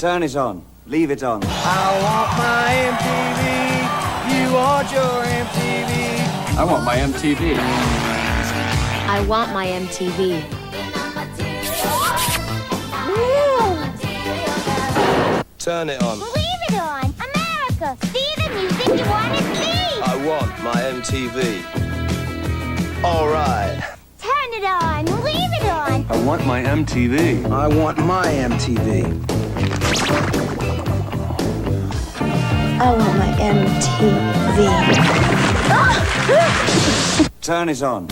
Turn it on. Leave it on. I want my MTV. You want your MTV. I want my MTV. I want my MTV. Turn it on. Leave it on. America, see the music you want to see. I want my MTV. All right. Turn it on. Leave it on. I want my MTV. I want my MTV. I want my MTV. Turn it on.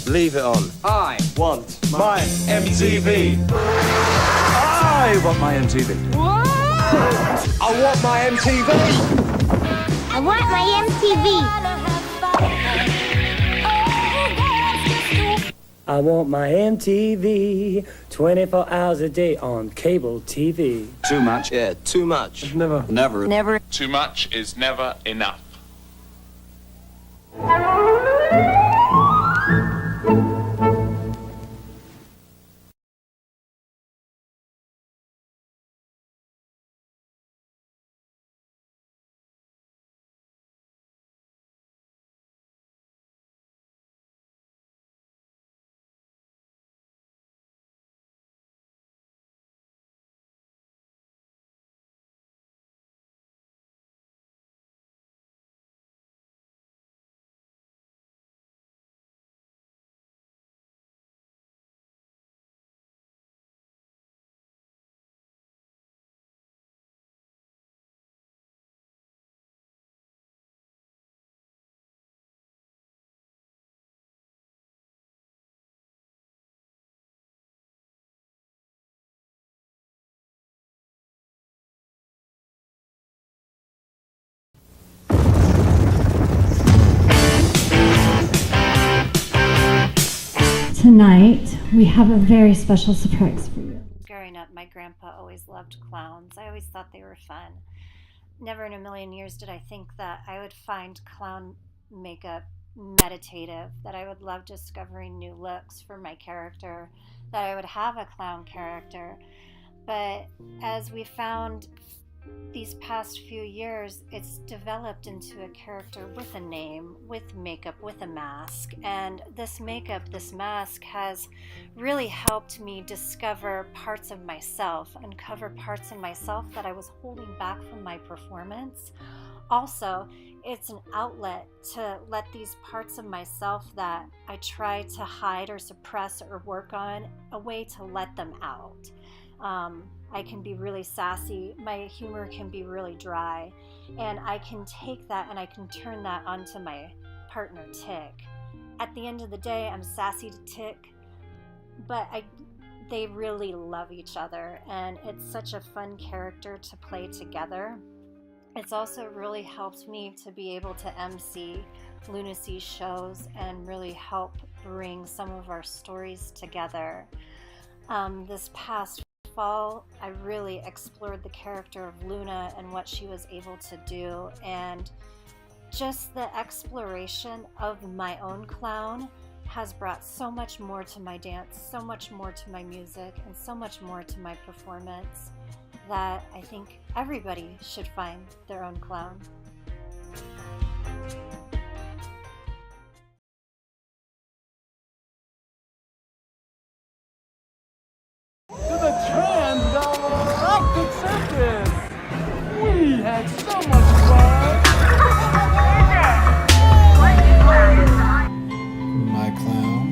Leave it on. I want My MTV. I want my MTV. I want my MTV. I want my MTV. I want my MTV 24 hours a day on cable TV. Too much. Yeah, too much. never. Too much is never enough. Tonight, we have a very special surprise for you. Growing up, my grandpa always loved clowns. I always thought they were fun. Never in a million years did I think that I would find clown makeup meditative, that I would love discovering new looks for my character, that I would have a clown character. But as we found these past few years, it's developed into a character with a name, with makeup, with a mask. And this makeup, this mask has really helped me discover parts of myself, uncover parts of myself that I was holding back from my performance. Also, it's an outlet to let these parts of myself that I try to hide or suppress or work on, a way to let them out. I can be really sassy, my humor can be really dry, and I can take that and I can turn that onto my partner Tick. At the end of the day, I'm sassy to Tick, but they really love each other, and it's such a fun character to play together. It's also really helped me to be able to MC LuneAseas shows and really help bring some of our stories together. This past fall, I really explored the character of Luna and what she was able to do, and just the exploration of my own clown has brought so much more to my dance, so much more to my music, and so much more to my performance that I think everybody should find their own clown. To the Trans Galactic Circus! We had so much fun! My clown,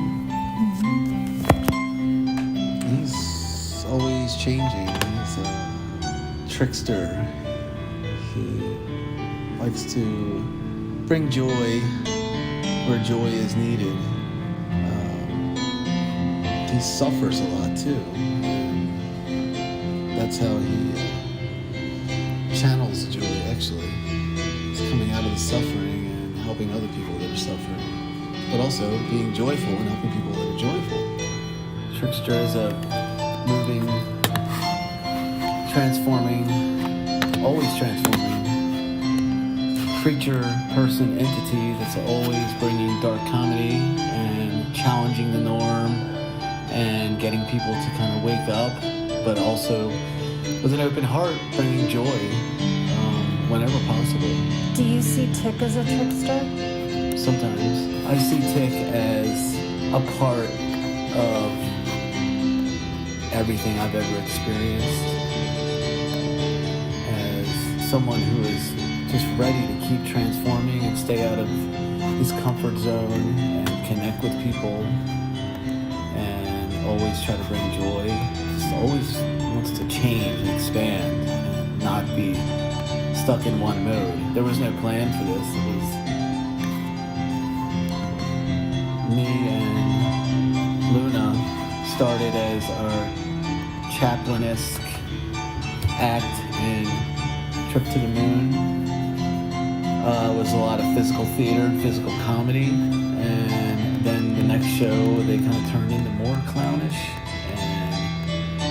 he's always changing. He's a trickster. He likes to bring joy where joy is needed. He suffers a lot too. That's how he channels joy, actually. He's coming out of the suffering and helping other people that are suffering, but also being joyful and helping people that are joyful. Trickster is a moving, transforming, always transforming creature, person, entity that's always bringing dark comedy and challenging the norm and getting people to kind of wake up, but also with an open heart, bringing joy whenever possible. Do you see Tick as a trickster? Sometimes I see Tick as a part of everything I've ever experienced, as someone who is just ready to keep transforming and stay out of his comfort zone and connect with people and always try to bring joy. Just always wants to change and expand and not be stuck in one mode. There was no plan for this. It was me and Luna started as our chaplain-esque act in Trip to the Moon. It was a lot of physical theater and physical comedy, and then the next show they kind of turned into more clownish, and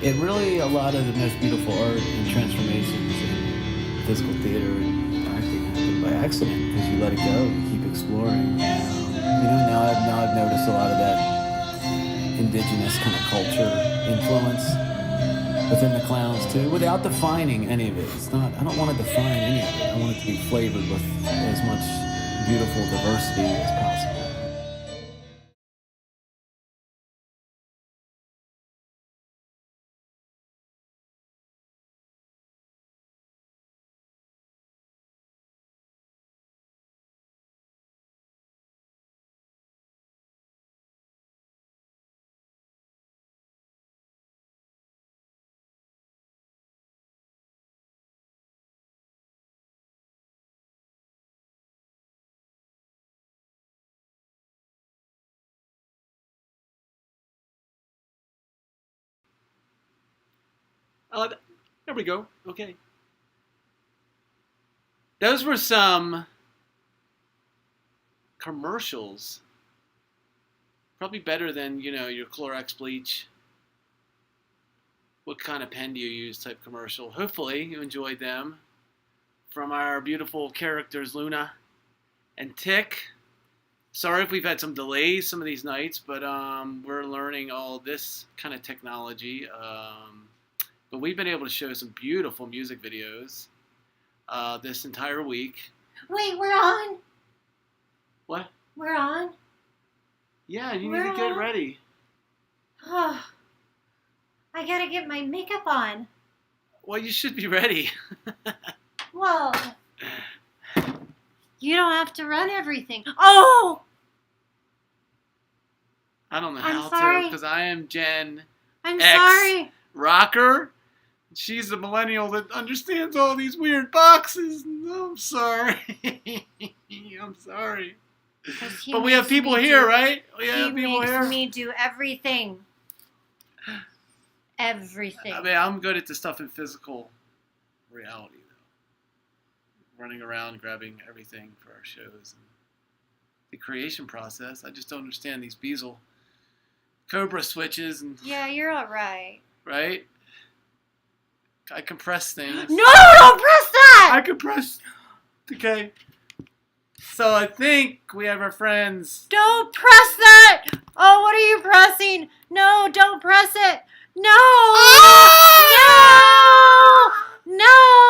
it really, a lot of the most beautiful art and transformations in physical theater and acting happen by accident, because you let it go, you keep exploring. Now I've noticed a lot of that indigenous kind of culture influence within the clowns too, without defining any of it. It's not, I don't want to define any of it. I want it to be flavored with as much beautiful diversity as possible. There we go. Okay. Those were some commercials. Probably better than, your Clorox bleach. What kind of pen do you use type commercial. Hopefully you enjoyed them. From our beautiful characters, Luna and Tick. Sorry if we've had some delays some of these nights, but we're learning all this kind of technology. But we've been able to show some beautiful music videos this entire week. Wait, we're on? What? We're on? Yeah, you need to get ready. Oh, I gotta get my makeup on. Well, you should be ready. Well, you don't have to run everything. Oh! I don't know I'm how sorry. to, because I am Gen I'm X sorry. rocker. She's the millennial that understands all these weird boxes. I'm sorry. I'm sorry. But we have people here, right? We have people here. He makes me do everything. Everything. I mean, I'm good at the stuff in physical reality, though. Running around, grabbing everything for our shows. And the creation process. I just don't understand these Beazle Cobra switches. And Yeah, you're all right. right? I compress things. No, don't press that! I compress. Okay. So I think we have our friends. Don't press that! Oh, what are you pressing? No, don't press it. No! No! No!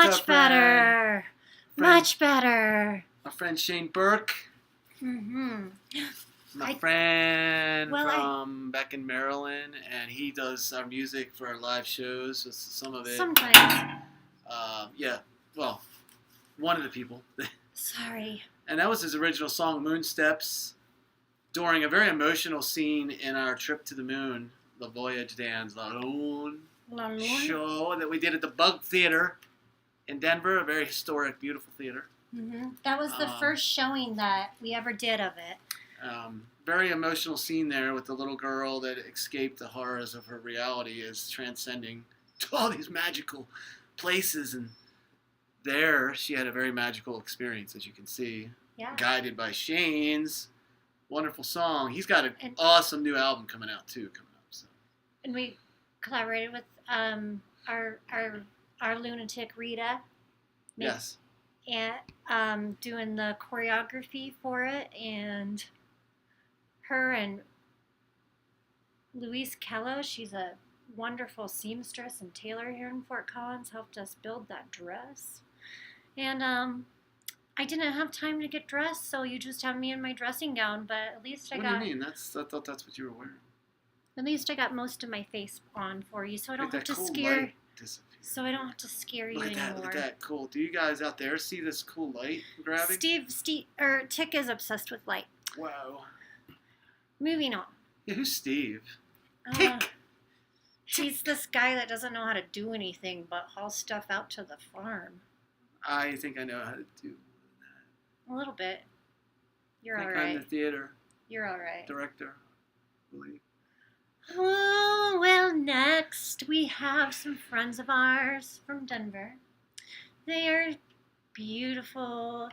Much better. Much better. My friend Shane Burke. Mm-hmm. My friend from back in Maryland, and he does our music for our live shows. So some of it. Sometimes. Yeah. Well, one of the people. Sorry. And that was his original song, Moon Steps, during a very emotional scene in our trip to the moon, the Voyage Dance, La Lune show that we did at the Bug Theater in Denver, a very historic, beautiful theater. Mm-hmm. That was the first showing that we ever did of it. Very emotional scene there with the little girl that escaped the horrors of her reality as transcending to all these magical places. And there she had a very magical experience, as you can see. Yeah. Guided by Shane's wonderful song. He's got an awesome new album coming out, too. And we collaborated with our lunatic Rita. Yes. And doing the choreography for it, and her and Louise Kello, she's a wonderful seamstress and tailor here in Fort Collins, helped us build that dress. And I didn't have time to get dressed, so you just have me in my dressing gown, but at least I got... What do you mean? I thought that's what you were wearing. At least I got most of my face on for you, so I don't have to cool scare... Disappear. So I don't have to scare you anymore. Look at that, cool. Do you guys out there see this cool light I'm grabbing? Tick is obsessed with light. Wow. Moving on. Yeah, who's Steve? Tick. He's this guy that doesn't know how to do anything but haul stuff out to the farm. I think I know how to do that. A little bit. You're all I'm right. the theater You're all right. director, I believe. Oh, well, next we have some friends of ours from Denver. They are beautiful,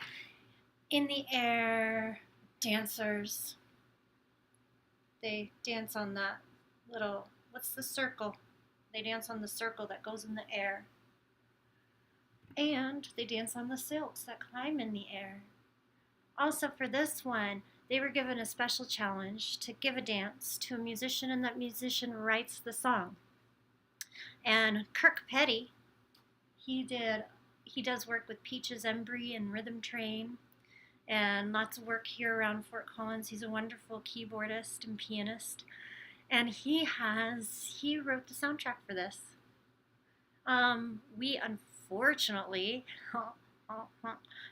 in the air dancers. They dance on that little, what's the circle? They dance on the circle that goes in the air. And they dance on the silks that climb in the air. Also for this one, they were given a special challenge to give a dance to a musician, and that musician writes the song. And Kirk Petty, he does work with Peaches Embry and Rhythm Train, and lots of work here around Fort Collins. He's a wonderful keyboardist and pianist, and he wrote the soundtrack for this. We unfortunately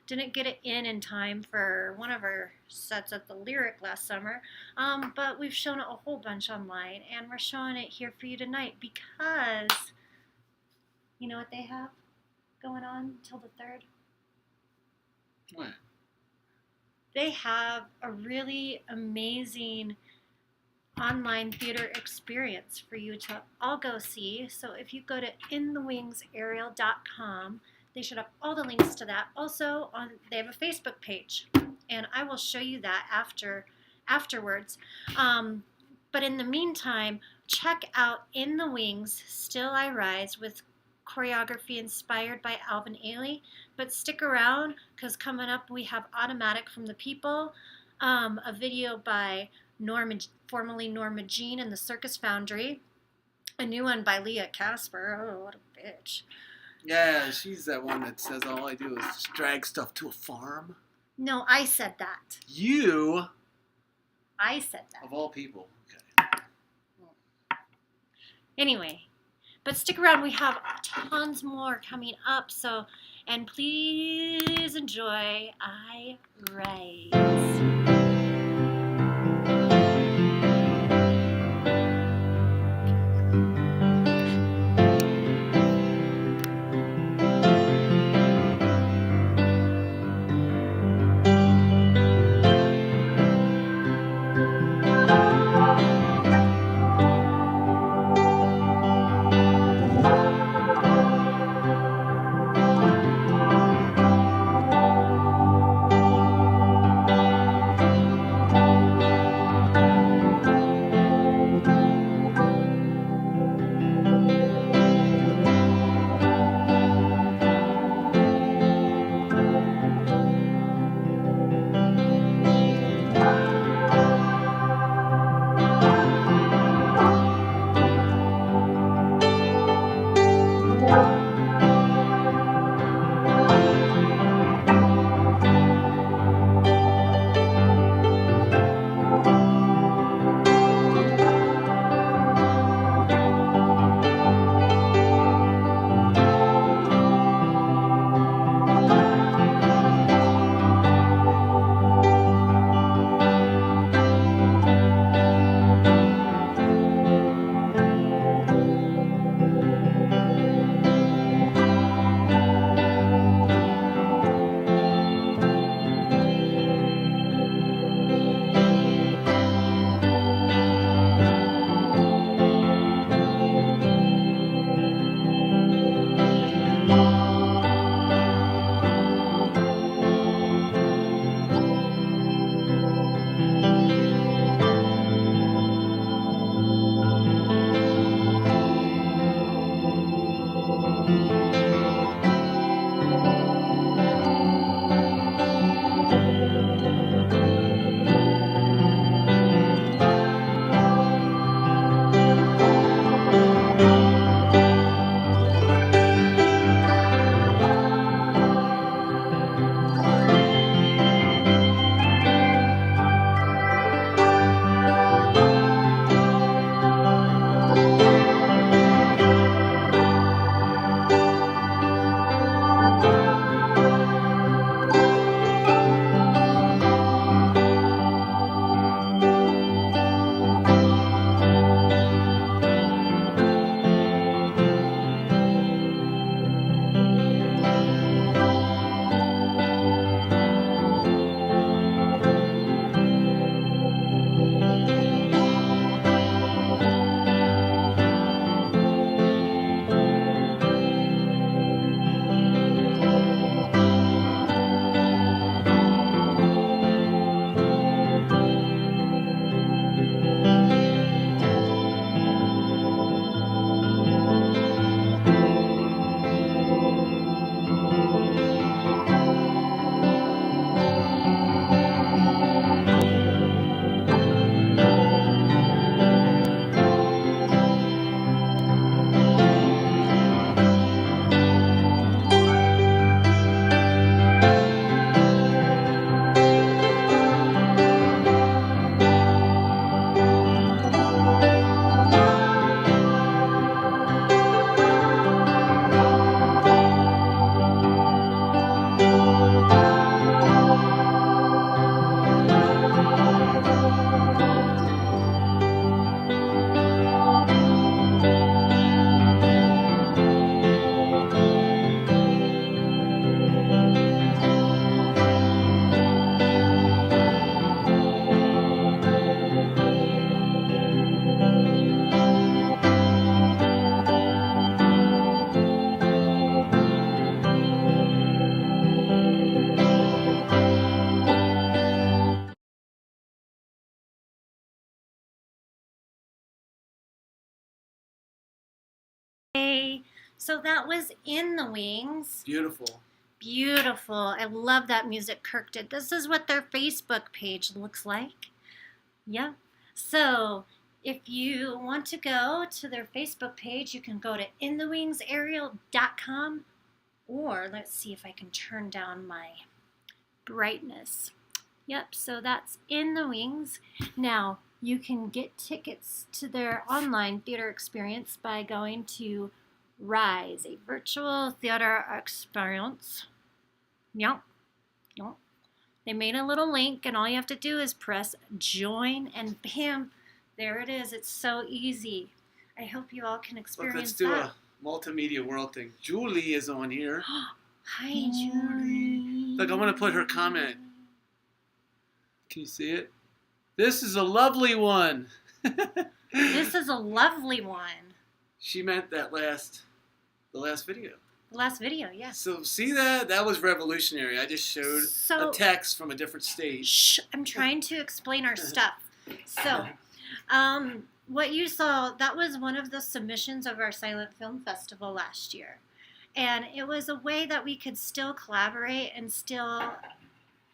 didn't get it in time for one of our sets at the Lyric last summer, but we've shown it a whole bunch online, and we're showing it here for you tonight because you know what they have going on till the 3rd? What? They have a really amazing online theater experience for you to all go see. So if you go to inthewingsariel.com, they should have all the links to that. Also, they have a Facebook page, and I will show you that afterwards. But in the meantime, check out In the Wings, Still I Rise, with choreography inspired by Alvin Ailey. But stick around, because coming up we have Automatic from the People, a video by formerly Norma Jean and the Circus Foundry, a new one by Leah Casper. Oh, what a bitch. Yeah, she's that one that says all I do is just drag stuff to a farm. No, I said that. You? I said that. Of all people. Okay. Anyway, but stick around. We have tons more coming up. So, and please enjoy I Rise. So that was In the Wings. Beautiful. Beautiful. I love that music Kirk did. This is what their Facebook page looks like. Yeah. So if you want to go to their Facebook page, you can go to inthewingsaerial.com, or let's see if I can turn down my brightness. Yep, so that's In the Wings. Now, you can get tickets to their online theater experience by going to Rise, a virtual theater experience. Yep. Yep. They made a little link, and all you have to do is press join, and bam, there it is. It's so easy. I hope you all can experience that. Look, let's do a multimedia world thing. Julie is on here. Hi, Julie. Look, I'm going to put her comment. Can you see it? This is a lovely one. This is a lovely one. She meant the last video. The last video, yes. So see that? That was revolutionary. I just showed a text from a different state. Shh, I'm trying to explain our stuff. So, what you saw, that was one of the submissions of our Silent Film Festival last year. And it was a way that we could still collaborate and still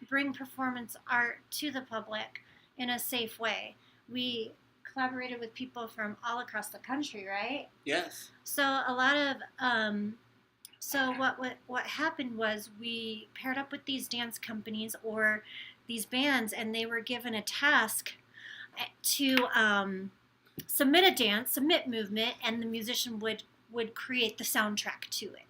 bring performance art to the public in a safe way. We collaborated with people from all across the country, right? Yes. So a lot of so what happened was we paired up with these dance companies or these bands, and they were given a task to submit movement, and the musician would create the soundtrack to it.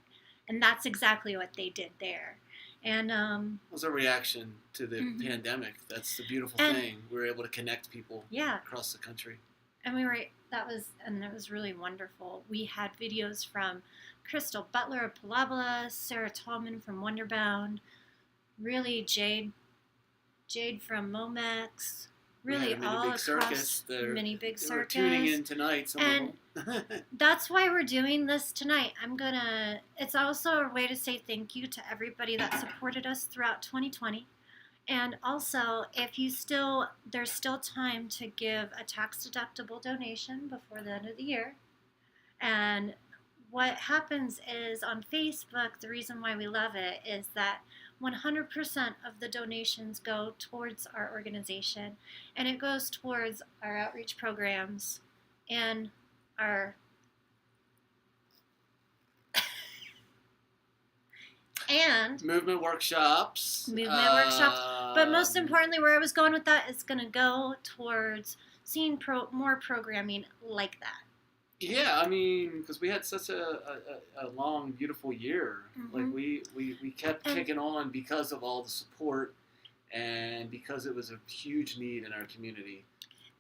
And that's exactly what they did there. And it was a reaction to the pandemic. That's the beautiful thing. We were able to connect people across the country. And it was really wonderful. We had videos from Crystal Butler of Palabla, Sarah Tallman from Wonderbound, really Jade from Momex, really all across Mini Big Circus. We're tuning in tonight. And that's why we're doing this tonight. It's also a way to say thank you to everybody that supported us throughout 2020. And also, there's still time to give a tax-deductible donation before the end of the year. And what happens is on Facebook, the reason why we love it is that 100% of the donations go towards our organization, and it goes towards our outreach programs and our and movement workshops. But most importantly, where I was going with that is going to go towards seeing more programming like that. Yeah, I mean, because we had such a long, beautiful year. Like we kept kicking on because of all the support and because it was a huge need in our community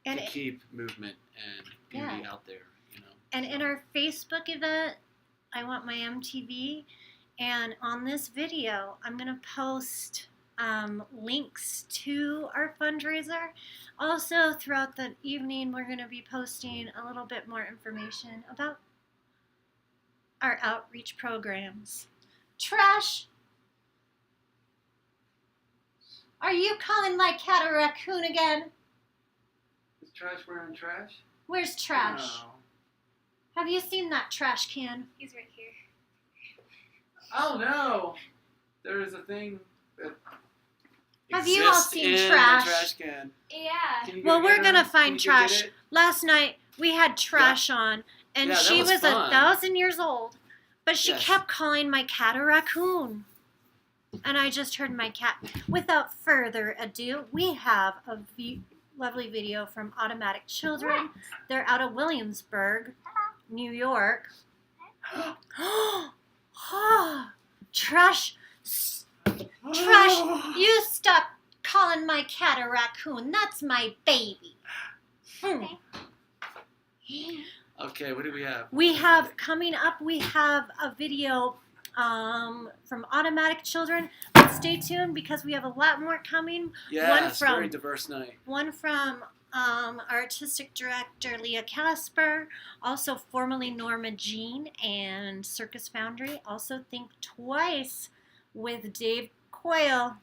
to keep movement and beauty out there. You know. And in our Facebook event, I Want My MTV, and on this video, I'm going to post links to our fundraiser. Also, throughout the evening, we're going to be posting a little bit more information about our outreach programs. Trash! Are you calling my cat a raccoon again? Is Trash wearing trash? Where's Trash? Oh. Have you seen that trash can? He's right here. Oh no! There is a thing that Have you all seen Trash? The trash can. Yeah. Well, we're gonna find Trash. Last night we had Trash on, and she was 1,000 years old, but she kept calling my cat a raccoon. And I just heard my cat. Without further ado, we have a lovely video from Automatic Children. They're out of Williamsburg, New York. Trash, you stop calling my cat a raccoon. That's my baby. Okay, what do we have? Coming up, we have a video from Automatic Children. But stay tuned because we have a lot more coming. Yeah, it's a very diverse night. One from our artistic director, Leah Casper, also formerly Norma Jean and Circus Foundry. Also Think Twice with Dave Coyle.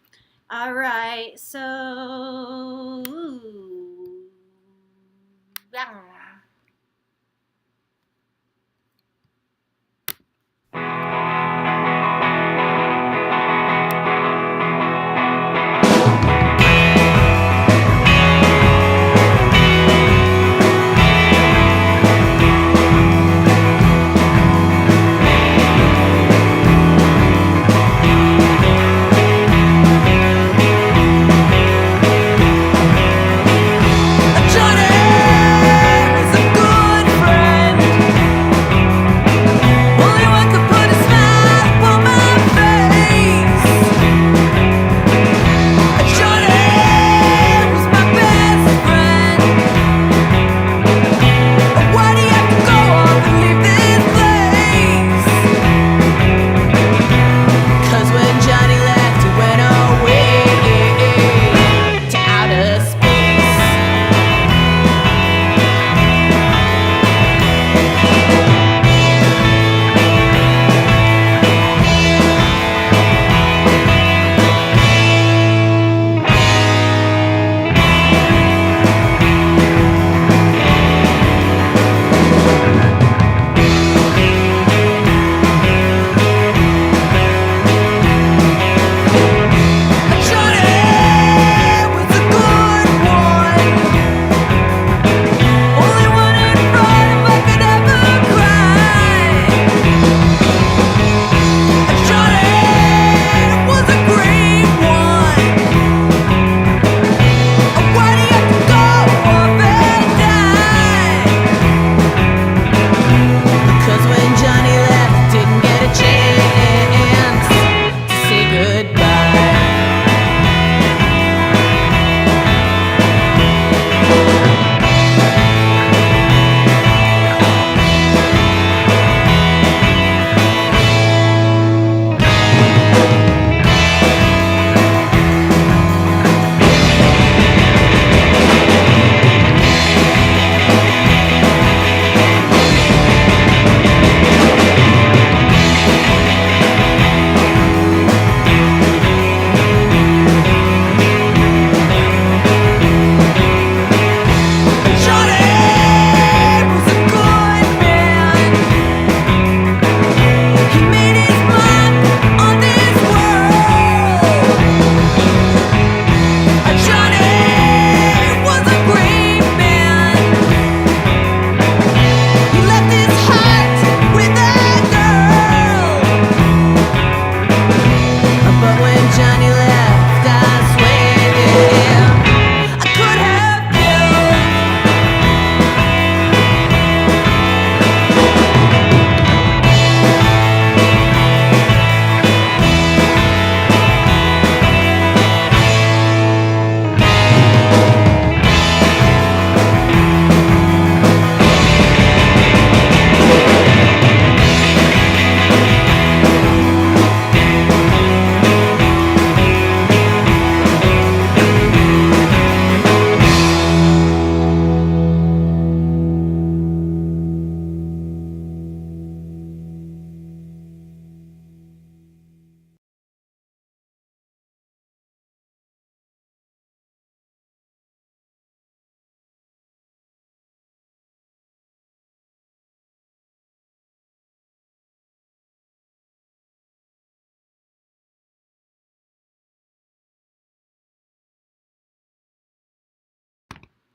All right, so...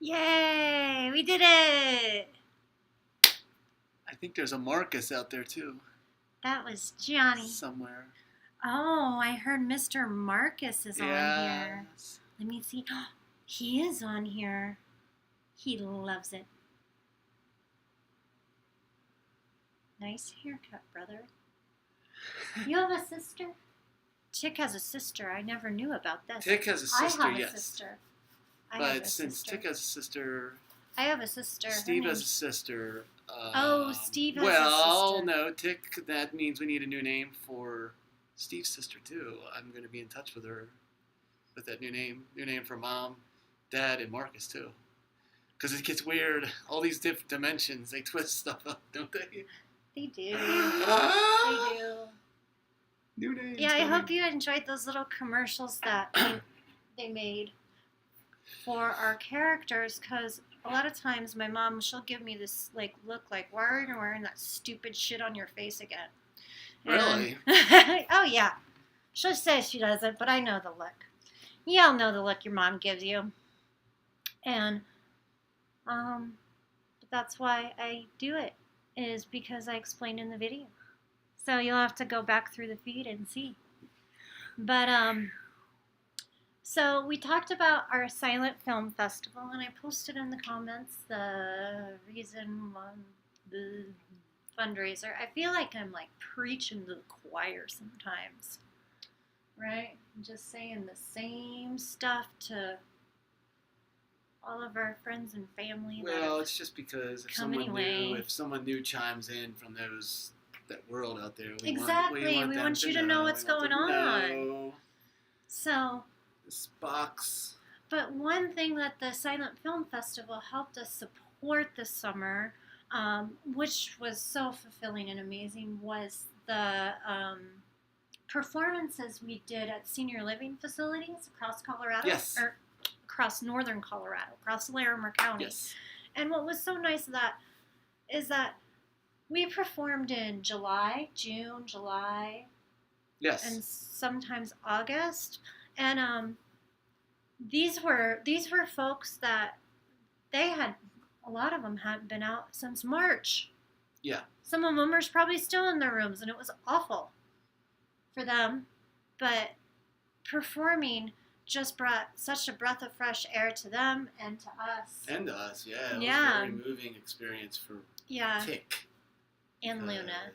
Yay! We did it! I think there's a Marcus out there too. That was Johnny. Somewhere. Oh, I heard Mr. Marcus is on here. Let me see. He is on here. He loves it. Nice haircut, brother. You have a sister? Tick has a sister. I never knew about this. Tick has a sister, I have yes. a sister. But since Tick has a sister... I have a sister. Steve has a sister. Steve has a sister. Well, no, Tick, that means we need a new name for Steve's sister, too. I'm going to be in touch with her with that new name. New name for Mom, Dad, and Marcus, too. Because it gets weird. All these different dimensions, they twist stuff up, don't they? They do. They do. New names. Yeah, I hope you enjoyed those little commercials that they made for our characters, because a lot of times my mom, she'll give me this look like, why are you wearing that stupid shit on your face again? Really? Oh yeah. She'll say she doesn't, but I know the look. You all know the look your mom gives you. And that's why I do it, is because I explained in the video. So you'll have to go back through the feed and see. But so we talked about our silent film festival, and I posted in the comments the reason the fundraiser. I feel like I'm preaching to the choir sometimes, right? I'm just saying the same stuff to all of our friends and family. Well, it's just because if someone new chimes in from that world out there, we want you to know what's going on. So this box. But one thing that the Silent Film Festival helped us support this summer, which was so fulfilling and amazing, was the performances we did at senior living facilities across Colorado. Yes. Or across northern Colorado, across Larimer County. Yes. And what was so nice of that is that we performed in June, July. Yes. And sometimes August. And these were folks that a lot of them hadn't been out since March. Yeah. Some of them are probably still in their rooms, and it was awful for them. But performing just brought such a breath of fresh air to them and to us. And to us, yeah. It was a very moving experience for Tick. And Luna.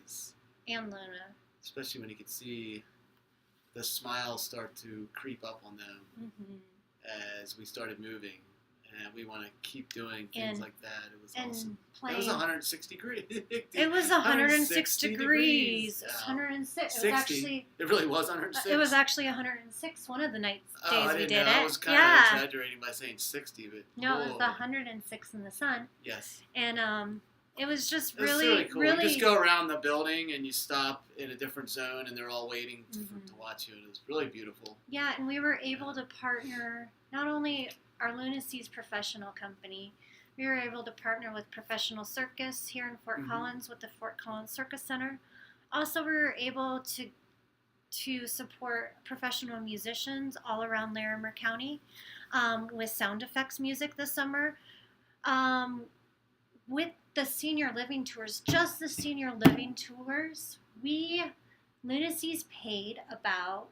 Especially when you could see the smiles start to creep up on them as we started moving. And we want to keep doing things like that. It was awesome. It was 160 degrees. It was 106 degrees. It was 106. It was actually. It really was 106. It was actually 106 one of the days we did it. I was kind of exaggerating by saying 60, but no, it was 106 in the sun. Yes. And it was just really cool. You just go around the building and you stop in a different zone, and they're all waiting to watch you. It was really beautiful. Yeah, and we were able to partner not only our LuneAseas professional company. We were able to partner with Professional Circus here in Fort Collins with the Fort Collins Circus Center. Also, we were able to support professional musicians all around Larimer County with sound effects music this summer. With the senior living tours, just the senior living tours, LuneAseas paid about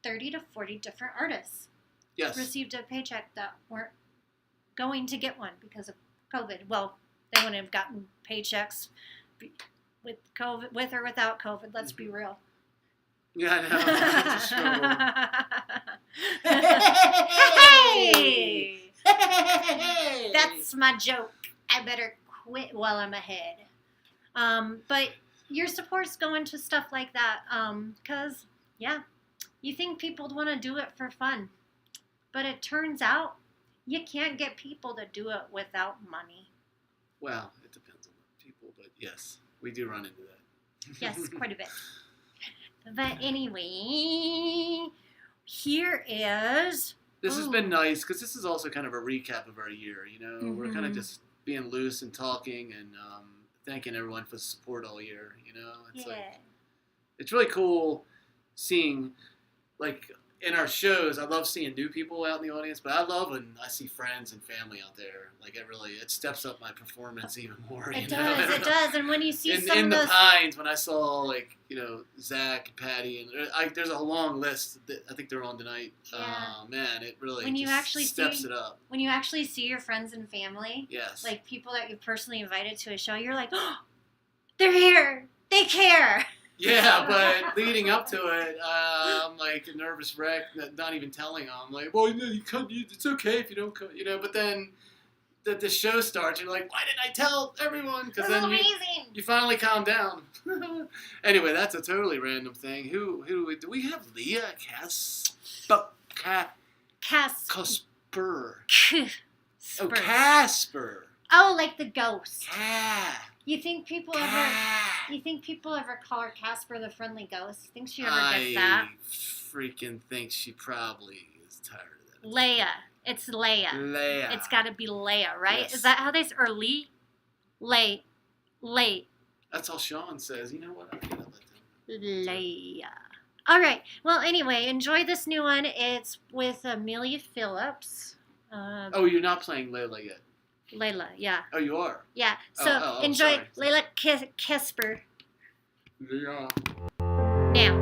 30 to 40 different artists. Yes. Received a paycheck that weren't going to get one because of COVID. Well, they wouldn't have gotten paychecks with COVID, with or without COVID. Let's be real. Yeah, I know. Hey! That's my joke. I better quit while I'm ahead. But your support's going to stuff like that. Because, you think people would want to do it for fun. But it turns out you can't get people to do it without money. Well, it depends on the people, but yes, we do run into that. Yes, quite a bit. But anyway, here is... This has been nice, because this is also kind of a recap of our year, you know? We're kind of just being loose and talking and thanking everyone for the support all year, you know? It's it's really cool seeing, in our shows, I love seeing new people out in the audience, but I love when I see friends and family out there. Like it steps up my performance even more. It does. And when you see some in of the those... Pines, when I saw like Zach and Patty, and there's a long list that I think they're on tonight. Yeah. Man, it really when you just actually steps it up. When you actually see your friends and family, yes, like people that you personally invited to a show, you're like, oh, they're here. They care. Yeah, but leading up to it, I'm like a nervous wreck, not even telling them. I'm like, well, it's okay if you don't come, But then the show starts, you're like, why didn't I tell everyone? Because then you finally calm down. Anyway, that's a totally random thing. Who do we have? Leah Casper. Oh, Casper. Oh, like the ghost. You think people ever call her Casper the Friendly Ghost? You think she ever gets that? I freaking think she probably is tired of that. Leia. It's Leia. Leia. It's got to be Leia, right? Yes. Is that how they say? Or Lee? Late. That's all Sean says. You know what? I'm gonna let them. Leia. All right. Well, anyway, enjoy this new one. It's with Amelia Phillips. Oh, you're not playing Layla yet. Layla, yeah. Oh, you are? Yeah. So enjoy sorry. Layla Casper. Yeah. Now.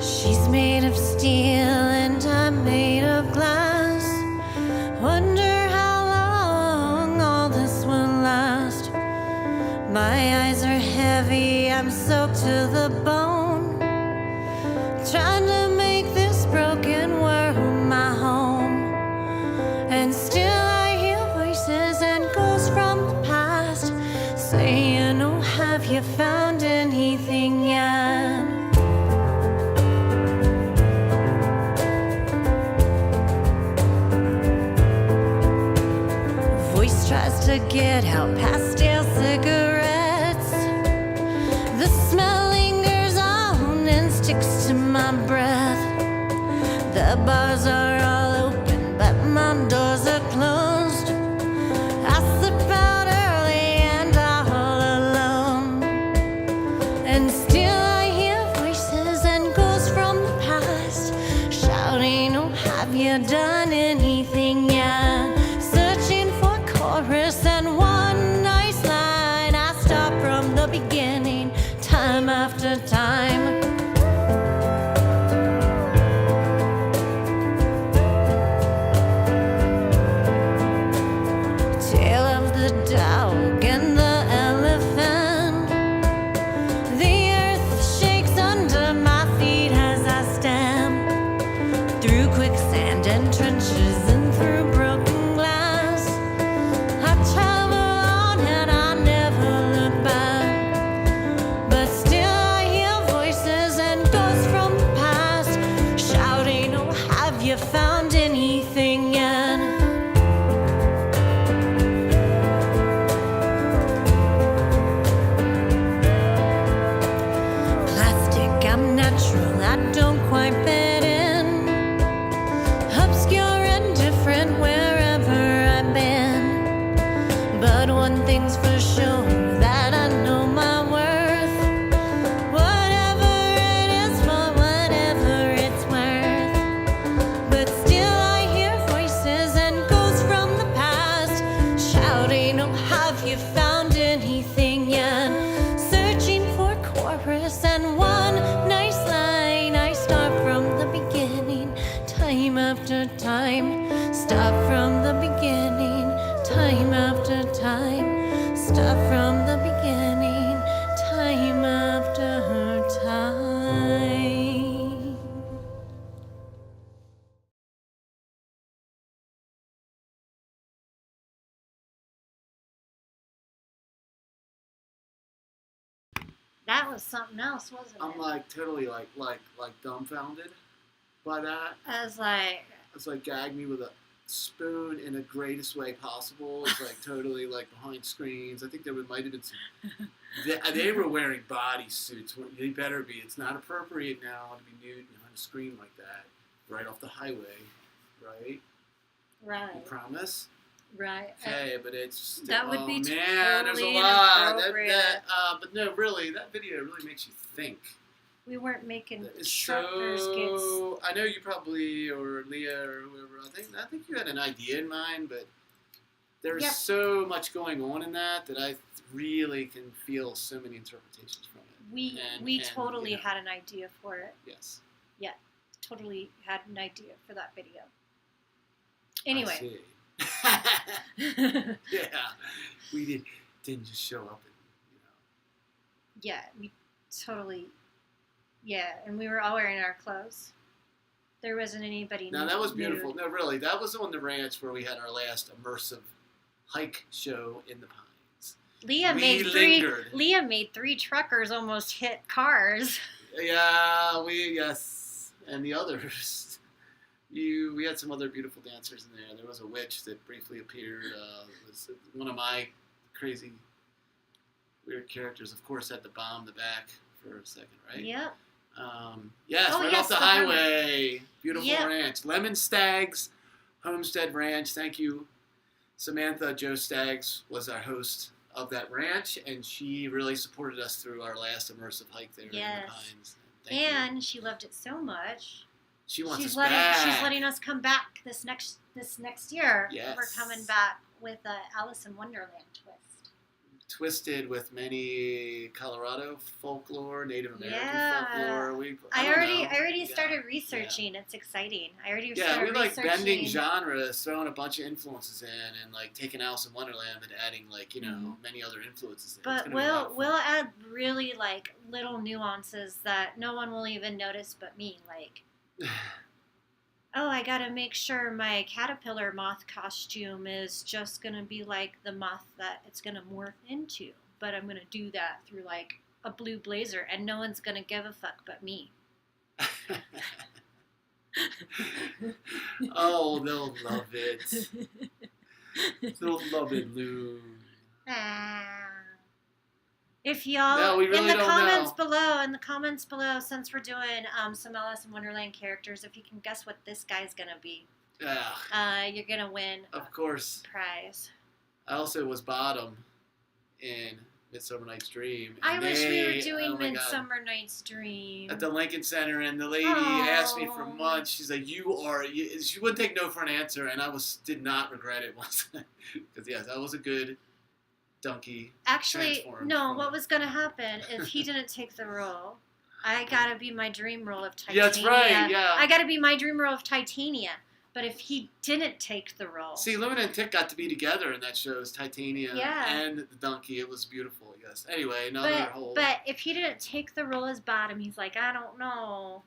She's made of steel and I'm made of glass. Wonder how long all this will last. My eyes are heavy, I'm soaked to the bone. Trying to make this broken world my home. And still I hear voices and ghosts from the past saying, oh, have you found anything yet? Voice tries to get out past stale cigarettes. The smell lingers on and sticks to my breath. The bars are all open, but my doors are closed. I slip out early and all alone. And still I hear voices and ghosts from the past shouting, oh, have you done anything yet? Searching for chorus and one nice line. I start from the beginning, time after time. Tale of the dog and the elephant. The earth shakes under my feet as I stand through quicksand and trenches and through broken glass. I travel on and I never look back. But still I hear voices and ghosts from the past shouting, oh, have you found anything yet? Plastic, I'm natural, I don't quite fit in. Obscure and different wherever I've been. But one thing's for sure, that I know my worth. Whatever it is, for whatever it's worth. But still I hear voices and ghosts from the past shouting, oh, have you found anything yet? Searching for chorus and one nice line. I start from the beginning, time after time. Stop from the beginning, time after time. Stop from the beginning, time after time. That was something else, wasn't it? I'm like totally like dumbfounded by that. I was like, It's like gag me with a spoon in the greatest way possible. It's like totally like behind screens. I think there might have been some. They were wearing bodysuits. They better be. It's not appropriate now to be nude behind a screen like that, right off the highway, right? right. You promise? Right. Okay, but it's That would be man, there's a totally lot. inappropriate. But no, really, that video really makes you think. We weren't making That is truckers so. I know you probably or Leah or whoever. I think you had an idea in mind, but there's Yep. so much going on in that I really can feel so many interpretations from it. We totally had an idea for it. Yes. Yeah, totally had an idea for that video. Anyway. I see. Yeah, we didn't just show up and Yeah, we totally. Yeah, and we were all wearing our clothes. There wasn't anybody. No, that was nude. beautiful. No, really, that was on the ranch where we had our last immersive hike show in the pines. Leah made three truckers almost hit cars. Yeah, and the others. We had some other beautiful dancers in there. There was a witch that briefly appeared. Was one of my crazy, weird characters. Of course, had to bomb the back for a second, right? Yep. Off the highway. Beautiful Yep. ranch. Lemon Staggs Homestead Ranch. Thank you. Samantha Joe Staggs was our host of that ranch, and she really supported us through our last immersive hike there in the Pines. Thank you. She loved it so much. She wants She's us back. She's letting us come back this next year. Yes. We're coming back with Alice in Wonderland twist. Twisted with many Colorado folklore, Native American Yeah. folklore. I already started researching. Yeah. It's exciting. I already started we researching. Bending genres, throwing a bunch of influences in, and like taking Alice in Wonderland and adding many other influences in. But we'll add really like little nuances that no one will even notice but me. Like, oh, I gotta make sure my caterpillar moth costume is just gonna be like the moth that it's gonna morph into. But I'm gonna do that through like a blue blazer, and no one's gonna give a fuck but me. Oh, they'll love it. They'll love it, Lou. If y'all No, we really in the don't comments below, since we're doing some Alice in Wonderland characters, if you can guess what this guy's gonna be, you're gonna win Of course. a prize. I also was bottom in Midsummer Night's Dream. I wish we were doing Midsummer Night's Dream at the Lincoln Center, and the lady asked me for months. She's like, she wouldn't take no for an answer, and I did not regret it once. Because yes, that was a good donkey. Actually, no, what was going to happen if he didn't take the role? I got to be my dream role of Titania. Yeah, that's right, yeah. I got to be my dream role of Titania. But if he didn't take the role... See, Luna and Tick got to be together in that show as Titania and the donkey. It was beautiful, yes. Anyway, But if he didn't take the role as bottom, he's like, I don't know.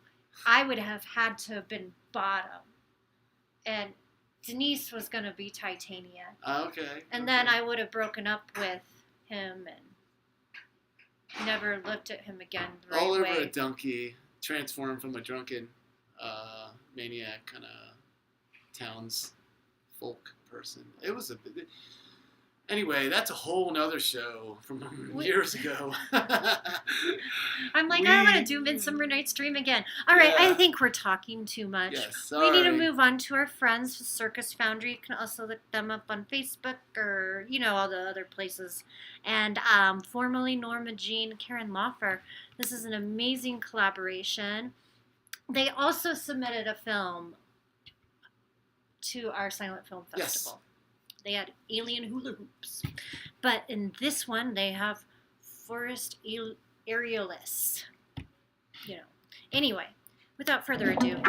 I would have had to have been bottom. And Denise was going to be Titania. Okay. And then I would have broken up with him and never looked at him again the right all over way. a donkey, transformed from a drunken maniac kind of townsfolk person. It was anyway, that's a whole nother show from years ago. I'm like, I want to do Midsummer Night's Dream again. All right, I think we're talking too much. Yes, we need to move on to our friends, Circus Foundry. You can also look them up on Facebook or, all the other places. And formerly Norma Jean, Karen Loffer. This is an amazing collaboration. They also submitted a film to our Silent Film Festival. Yes. They had Alien Hula Hoops. But in this one, they have Forest Aerialis. Anyway, without further ado.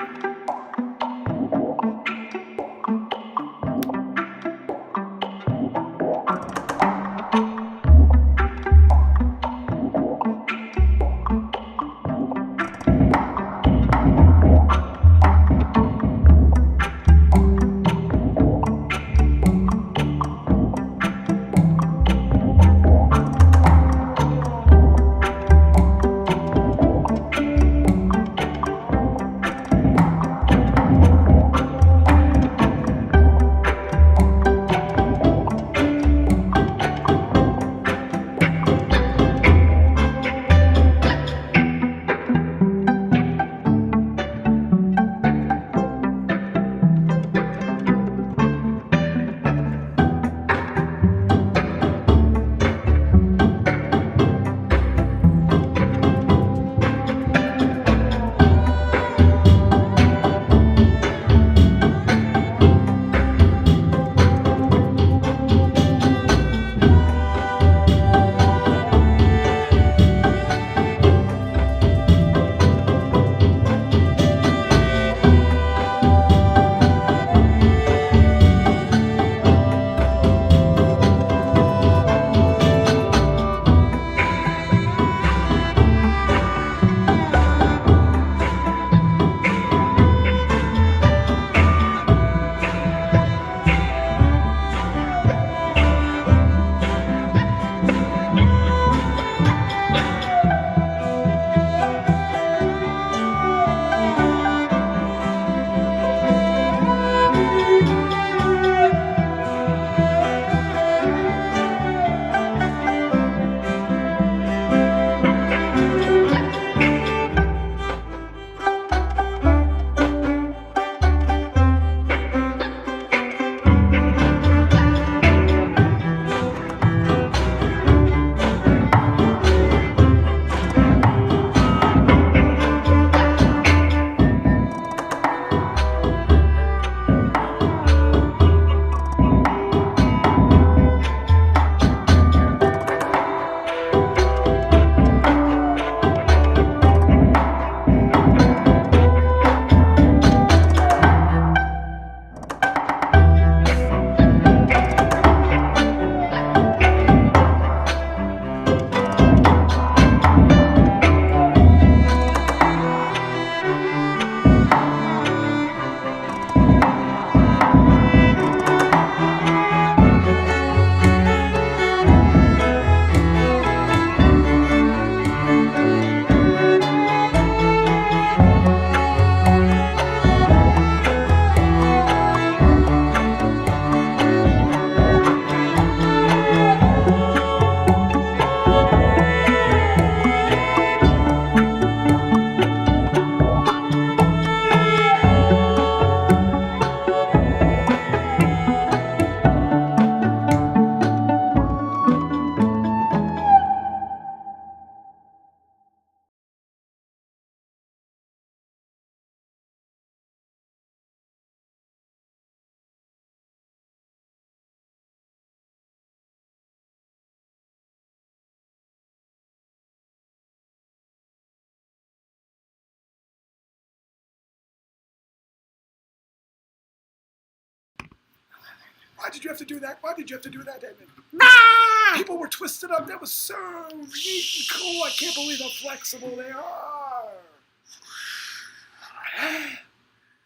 Why did you have to do that? Why did you have to do that, Edmund? Ah! People were twisted up. That was so neat and cool. I can't believe how flexible they are.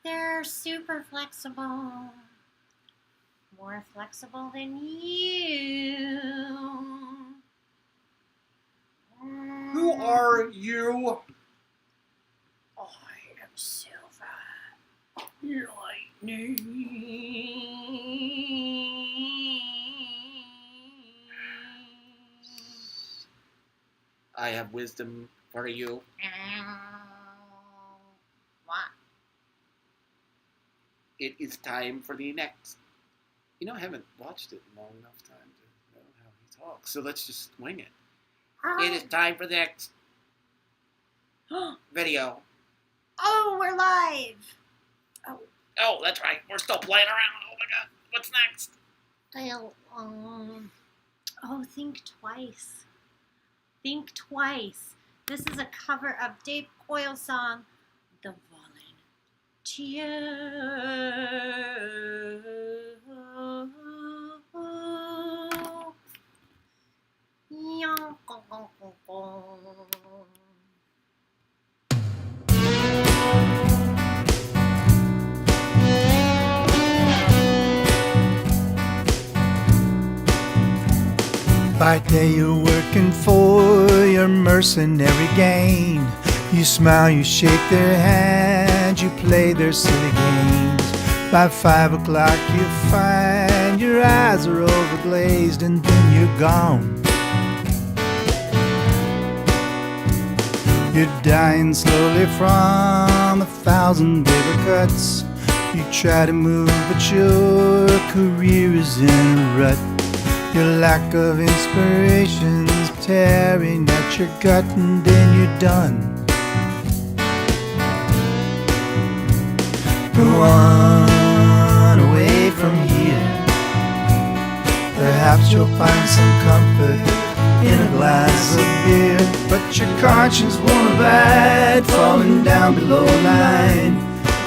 They're super flexible. More flexible than you. Who are you? I am Silver. Lightning. I have wisdom for you. What? It is time for the next. You know, I haven't watched it in long enough time to know how he talks, so let's just wing it. It is time for the next video. Oh, we're live. Oh, that's right. We're still playing around. Oh my god. What's next? Think twice. Think twice. This is a cover of Dave Coyle's song, The Volunteer. By day you're working for your mercenary gain. You smile, you shake their hand, you play their silly games. By 5 o'clock you find your eyes are overglazed and then you're gone. You're dying slowly from 1,000 paper cuts. You try to move but your career is in a rut. Your lack of inspiration's tearing at your gut and then you're done. Go on away from here. Perhaps you'll find some comfort in a glass of beer. But your conscience won't abide falling down below line.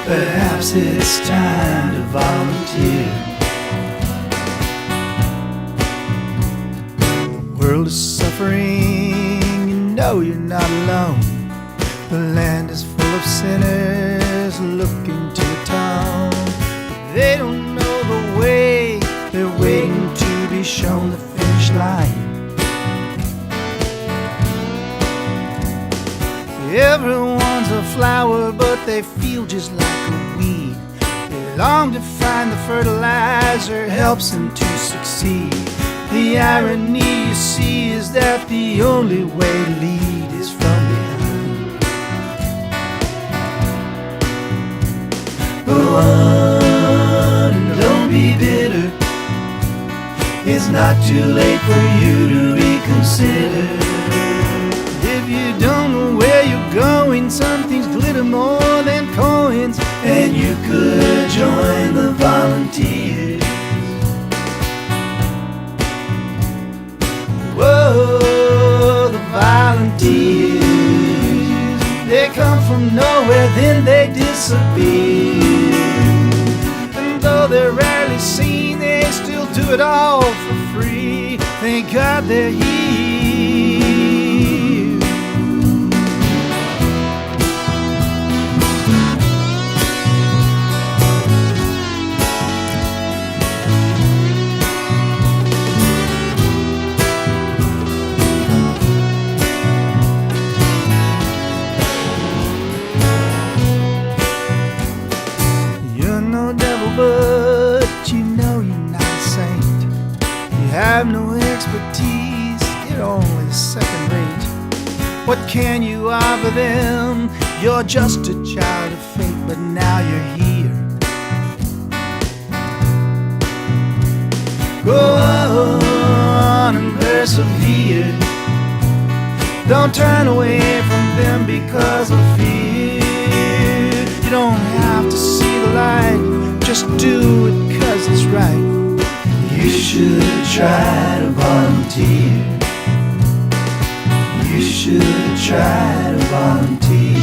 Perhaps it's time to volunteer. The world is suffering, you know you're not alone. The land is full of sinners looking to atone. But they don't know the way, they're waiting to be shown the finish line. Everyone's a flower, but they feel just like a weed. They long to find the fertilizer helps them to succeed. The irony you see is that the only way to lead is from behind. Go on and don't be bitter. It's not too late for you to reconsider. If you don't know where you're going, some things glitter more than coins, and you could join the volunteers. Whoa, the volunteers. They come from nowhere, then they disappear. And though they're rarely seen, they still do it all for free. Thank God they're here. But you know you're not a saint. You have no expertise, you're only second rate. What can you offer them? You're just a child of fate, but now you're here. Go on and persevere. Don't turn away from them because of fear. You don't have to see the light, just do it 'cause it's right. You should try to volunteer. You should try to volunteer.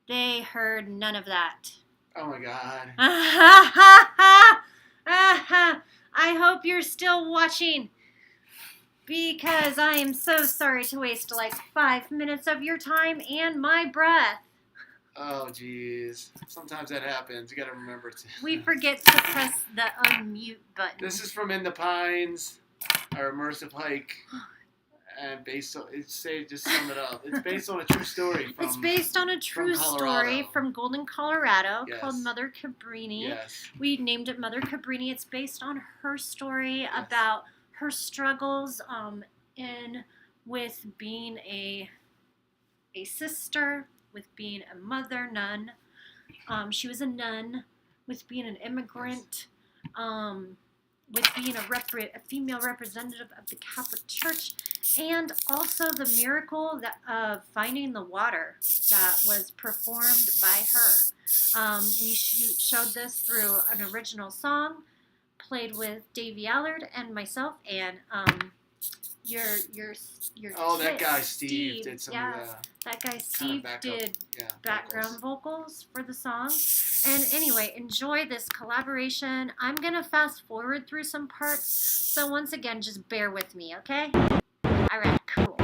They heard none of that. Oh my God. I hope you're still watching, because I am so sorry to waste like 5 minutes of your time and my breath. Oh, geez. Sometimes that happens. You got to remember to. We forget to press the unmute button. This is from In the Pines, our immersive hike. And just sum it up. It's based on a true story. It's based on a true story from Golden, Colorado, called Mother Cabrini. Yes. We named it Mother Cabrini. It's based on her story about her struggles with being a sister, with being a mother nun. She was a nun, with being an immigrant, with being a female representative of the Catholic Church, and also the miracle of finding the water that was performed by her. We showed this through an original song played with Davey Allard and myself, and your that guy Steve did some that guy Steve did background vocals for the song. And anyway, enjoy this collaboration. I'm gonna fast forward through some parts, so once again, just bear with me, okay? All right, cool.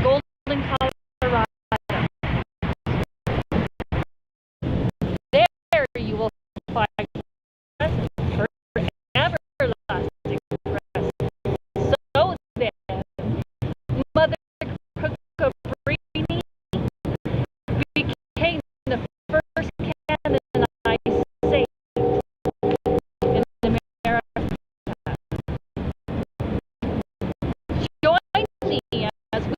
Golden, Colorado. There you will find presents for everlasting presents. So then, Mother Cabrini became the first Canaanite saint in America. Join me as we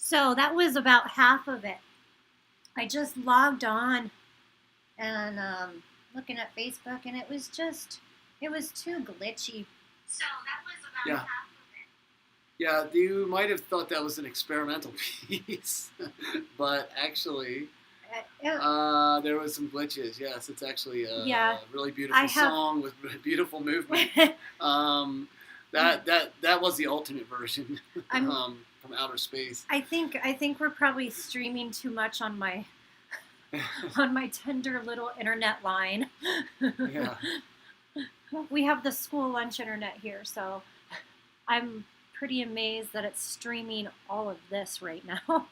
So that was about half of it. I just logged on and looking at Facebook, and it was too glitchy. So that was about Yeah. half of it. Yeah, you might have thought that was an experimental piece, but actually, there was some glitches. Yes, it's actually a really beautiful song with beautiful movement. That was the ultimate version from outer space. I think we're probably streaming too much on my on my tender little internet line. Yeah. We have the school lunch internet here, so I'm pretty amazed that it's streaming all of this right now.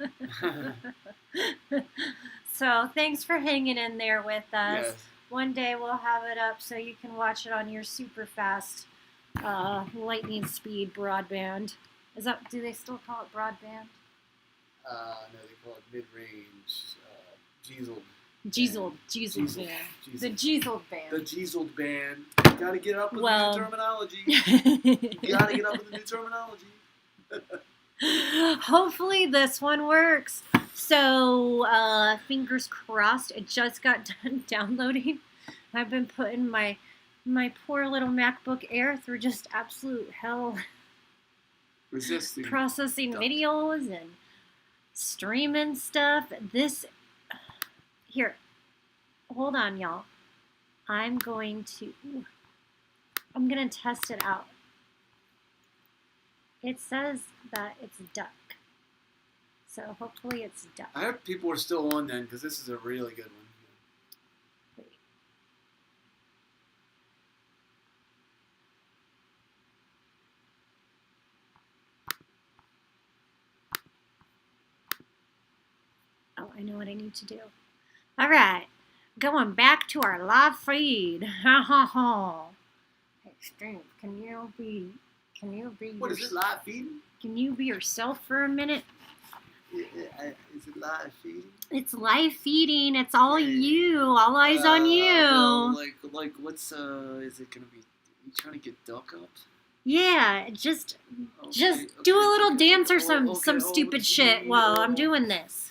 So thanks for hanging in there with us. Yes. One day we'll have it up so you can watch it on your super fast lightning speed broadband. Do they still call it broadband? No, they call it mid-range. Jeezled band. The Jeezled band. The Jeezled band. You gotta get up with the new terminology. You gotta get up with the new terminology. Hopefully this one works. So, fingers crossed. It just got done downloading. I've been putting my poor little MacBook Air through just absolute hell. Resisting. Processing videos and streaming stuff. Here, hold on, y'all. I'm gonna test it out. It says that it's duck. So hopefully it's duck. I hope people are still on then, because this is a really good one. Oh, I know what I need to do. All right, going back to our live feed. Ha ha ha. Hey, Steve, can you be? What is it, live feeding? Can you be yourself for a minute? Is it live feeding? It's live feeding. It's all you. All eyes on you. Well, like, what's is it gonna be? Are you trying to get duck up? Yeah, just do a little dance or some stupid shit while I'm doing this.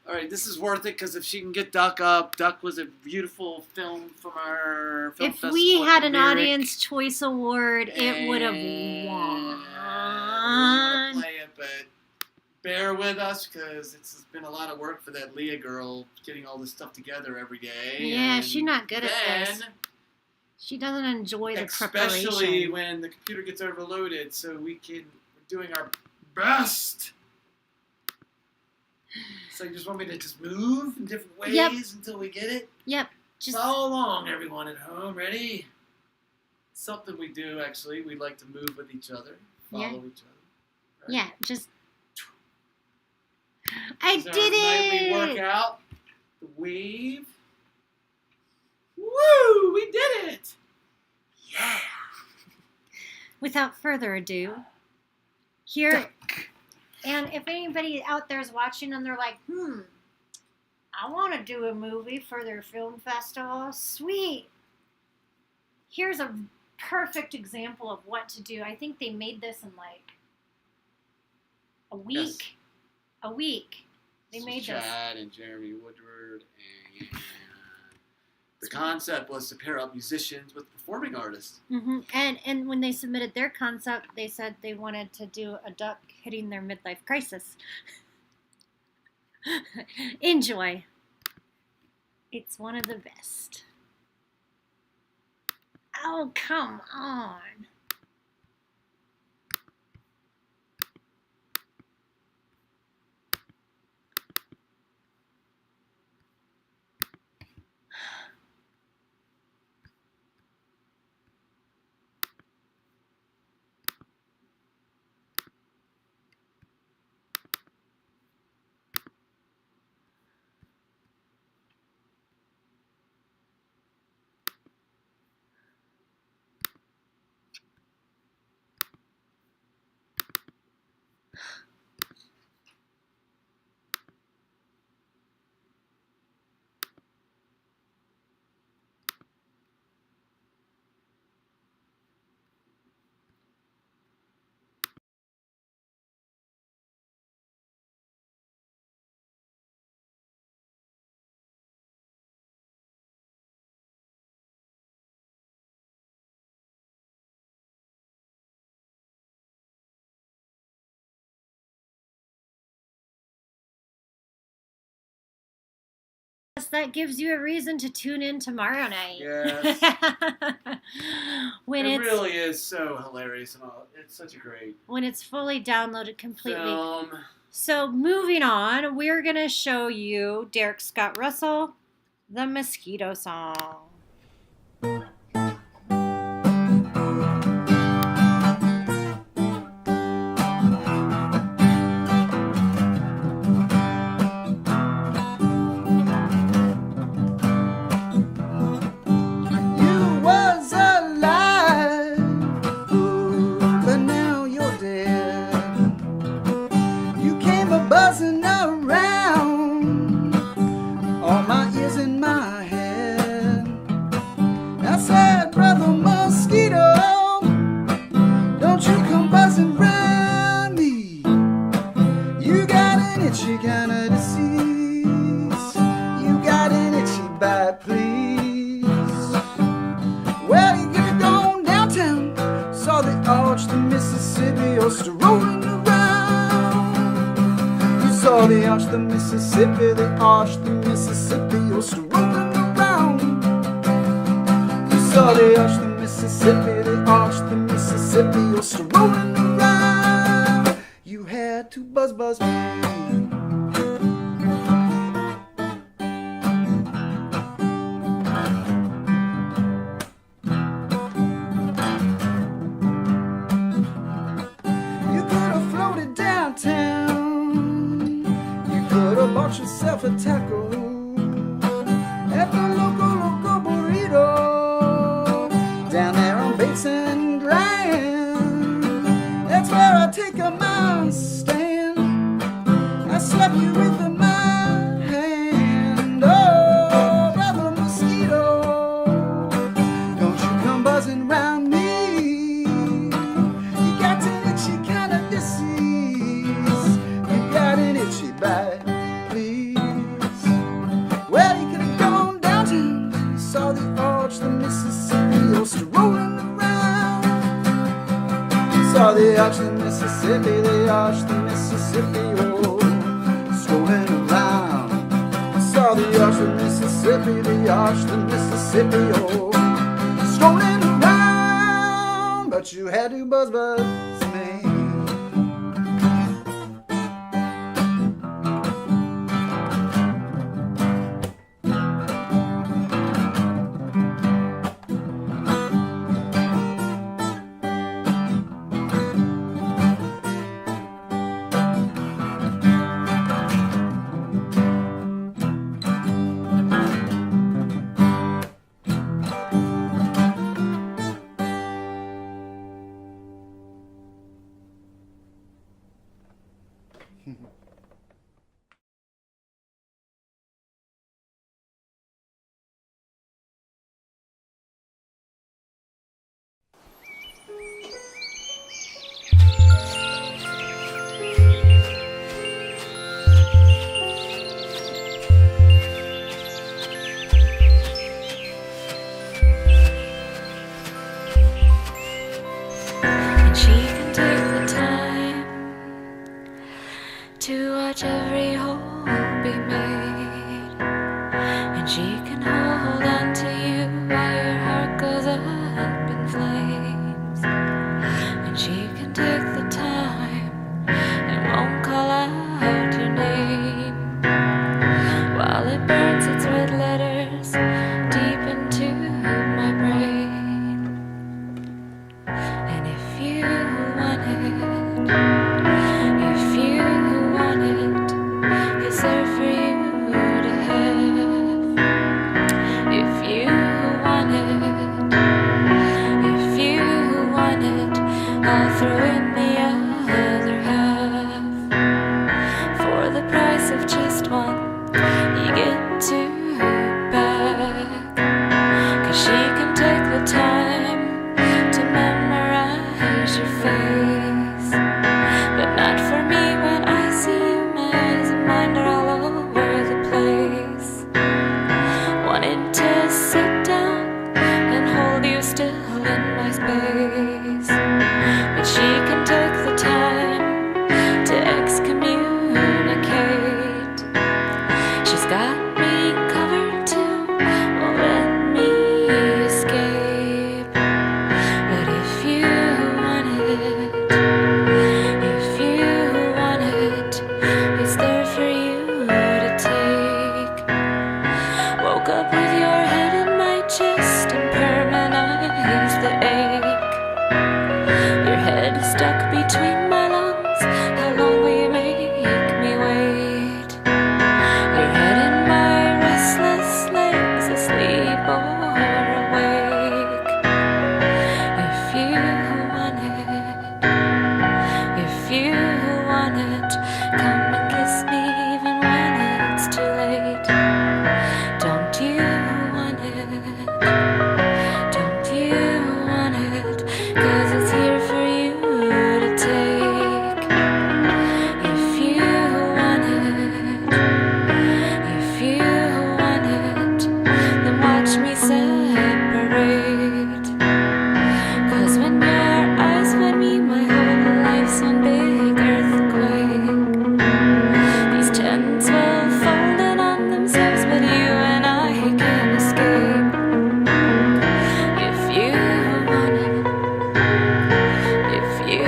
All right, this is worth it because if she can get Duck up, Duck was a beautiful film from our film festival. If we had an Lyric. Audience Choice Award, it would have won. We're gonna play it, but bear with us because it's been a lot of work for that Leah girl getting all this stuff together every day. Yeah, she's not good at this. She doesn't enjoy the preparation. Especially when the computer gets overloaded, so we're doing our best. So you just want me to just move in different ways until we get it? Yep. Just follow along, everyone at home. Ready? Something we do, actually. We like to move with each other. Follow each other. Right? Yeah, just... I did it! Nightly workout. The wave. Woo! We did it! Yeah! Without further ado, here... And if anybody out there is watching and they're like, I want to do a movie for their film festival, sweet. Here's a perfect example of what to do. I think they made this in like a week. Yes. A week. They made this. Chad and Jeremy Woodward, and the concept was to pair up musicians with performing artists. Mm-hmm. And when they submitted their concept, they said they wanted to do a duck hitting their midlife crisis. Enjoy. It's one of the best. Oh, come on. That gives you a reason to tune in tomorrow night. Yes. When it it's really is so hilarious and all. It's such a great when it's fully downloaded completely. film. So moving on, we're gonna show you Derek Scott Russell, The Mosquito Song. Buzzing around, all my ears in my head. I said, brother mosquito, don't you come buzzing round me. You got an itchy kind of disease. You got an itchy bite, please. Well, you could have gone downtown, saw the arch, the Mississippi, or rolling around. Saw the arch, the Mississippi, the arch, the Mississippi, you're still rolling around. You saw the arch, the Mississippi, the arch, the Mississippi, you're still rolling around. You had to buzz me. You could have floated downtown. Bought yourself a taco at the local burrito down there on Bates and Grand. That's where I take my stand. I slap you with my hand. Oh, brother mosquito, don't you come buzzing round me. You got an itchy kind of disease. You got an itchy bite. Saw the arch, the Mississippi, the arch, the Mississippi, oh, strolling around. Saw the arch, the Mississippi, the arch, the Mississippi, oh, strolling around. But you had to buzz me. To watch every hole be made, and she can hold on to you while your heart goes up in flames, and she can take the time and won't call out your name while it burns its red letters deep into my brain. And if you want it, it's there for you to have. If you want it, I'll throw in the other half. For the price of just one, you get two back. 'Cause she can take the time to memorize your face, but not for me when I see you. Mine are all over the place, wanting to sit down and hold you still in my space. But she can take want it, come and kiss me even when it's too late. Don't you want it? Don't you want it? 'Cause it's here for you to take. If you want it, if you want it, then watch me separate. 'Cause when your eyes find me, my whole life's one big earthquake. These tents will fold in on themselves, but you and I can't escape. If you want it, if you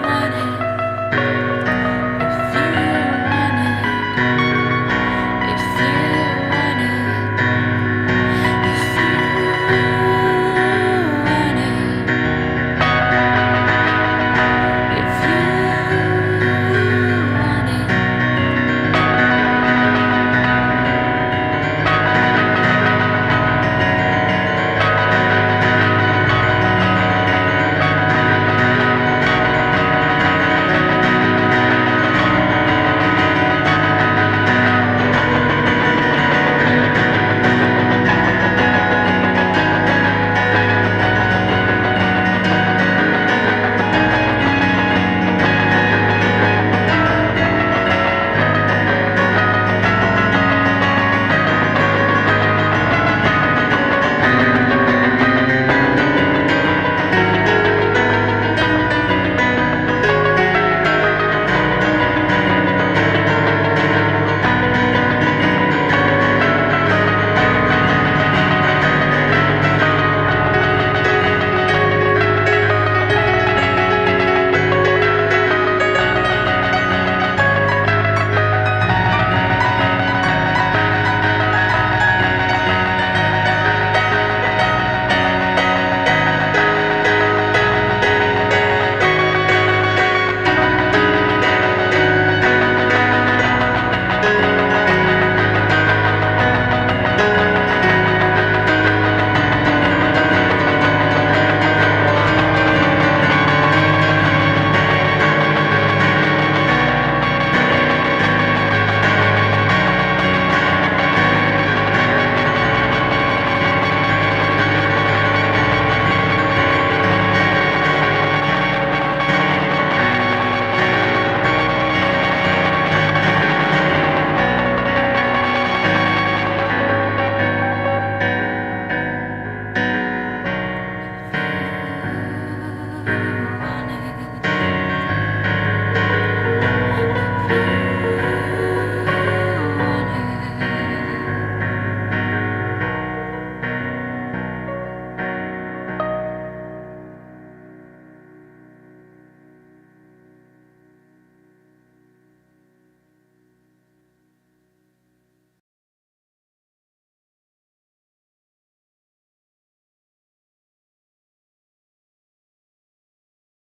want it, if you want it, if you want it, if you want it, if you want it.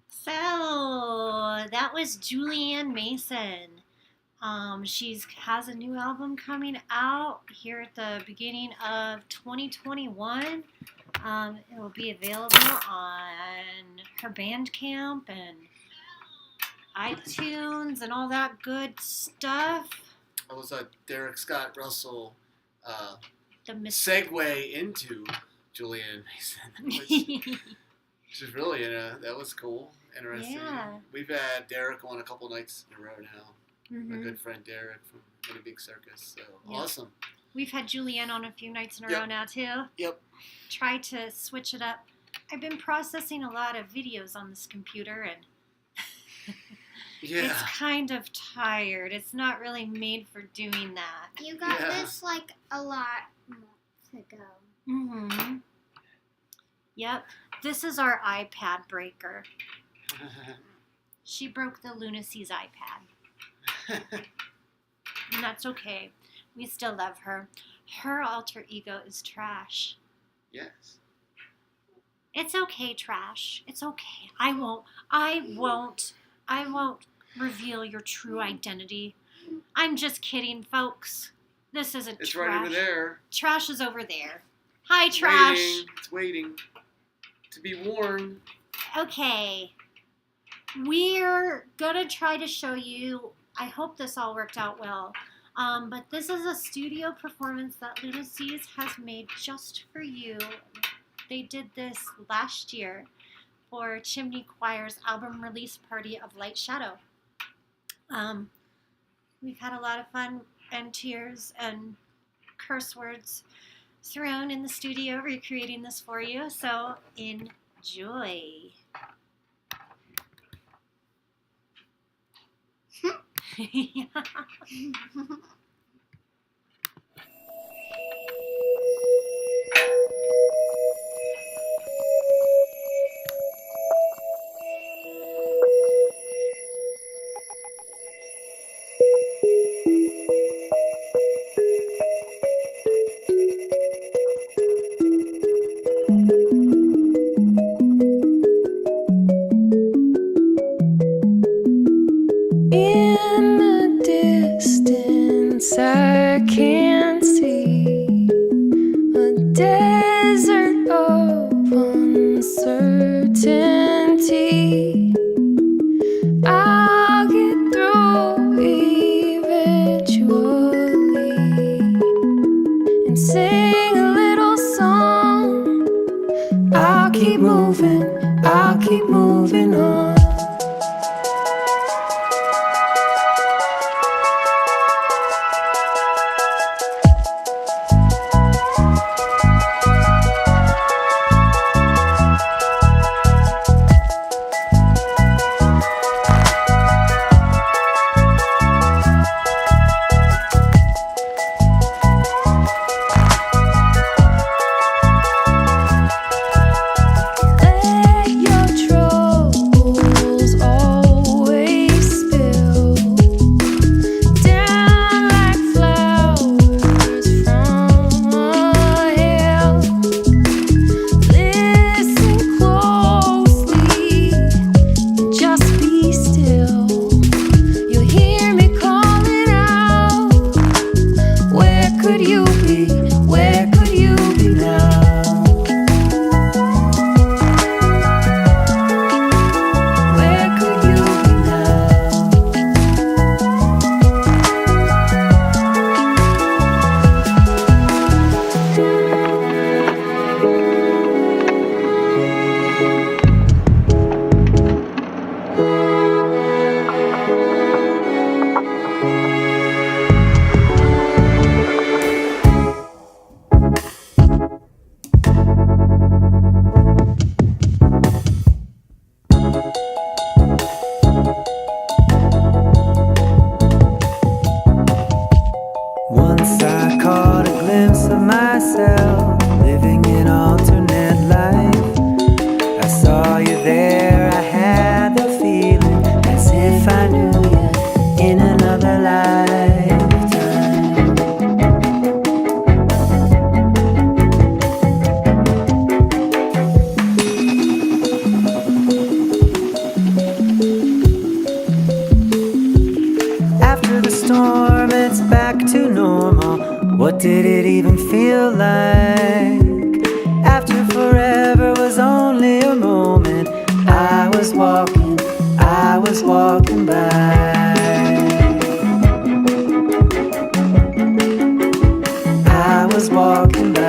So that was Julianne Mason. She has a new album coming out here at the beginning of 2021. It will be available on her Bandcamp and iTunes and all that good stuff. That was a Derek Scott Russell The segue into Julianne Mason, which is really that was cool, interesting. Yeah. We've had Derek on a couple nights in a row now. Mhm. My good friend Derek from Mini Big Circus. So Yep. awesome. We've had Julianne on a few nights in a Yep. row now too. Yep. Try to switch it up. I've been processing a lot of videos on this computer and Yeah. it's kind of tired. It's not really made for doing that. You got this like a lot months ago. Mm-hmm. Yep. This is our iPad breaker. She broke the LuneAseas iPad. And that's okay. We still love her. Her alter ego is Trash. Yes. It's okay, Trash. It's okay. I won't reveal your true identity. I'm just kidding, folks. This isn't It's Trash. right over there. Trash is over there. Hi, Trash. It's waiting to be worn. Okay. we're gonna try to show you, I hope this all worked out well, but this is a studio performance that LuneAseas has made just for you. They did this last year for Chimney Choir's album release party of Light Shadow. We've had a lot of fun and tears and curse words thrown in the studio recreating this for you, so enjoy. Yeah. In the distance, I can see a desert of uncertainty. I'll get through eventually and sing a little song. I'll keep moving on. Once I caught a glimpse of myself living in alternate life. I saw you there, I had the feeling as if I knew you in another lifetime. After the storm, it's back to normal. What did it even feel like? After forever was only a moment, I was walking by. I was walking by. I was walking by.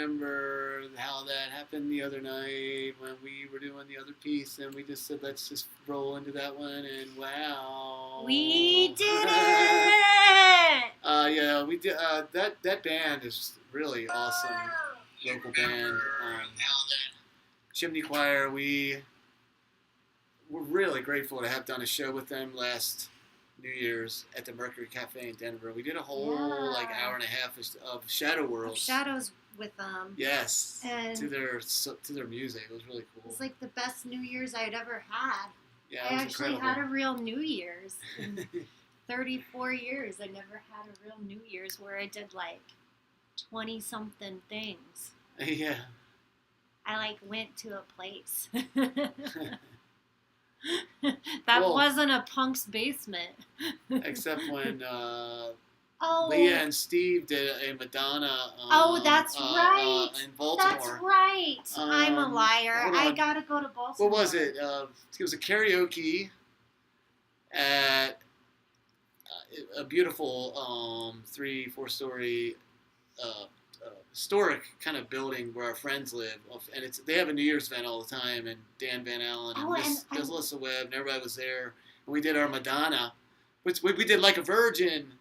remember how that happened the other night when we were doing the other piece, and we just said, let's just roll into that one, and wow. We did it! Yeah, we did. That band is really awesome. Local band. Chimney Choir, we're really grateful to have done a show with them last New Year's at the Mercury Cafe in Denver. We did a whole hour and a half of Shadow Worlds. Shadows with them. Yes. And to their music. It was really cool. It's like the best New Year's I'd ever had. Yeah, I actually had a real New Year's. In 34 years, I never had a real New Year's where I did like 20-something things. Yeah. I went to a place. That wasn't a punk's basement. Except when Leah and Steve did a Madonna. That's right. In Baltimore. That's right. I'm a liar. I gotta go to Baltimore. What was it? It was a karaoke at a beautiful 3-4 story historic kind of building where our friends live, and they have a New Year's event all the time, and Dan Van Allen and Alyssa Webb and everybody was there, and we did our Madonna, which we did Like a Virgin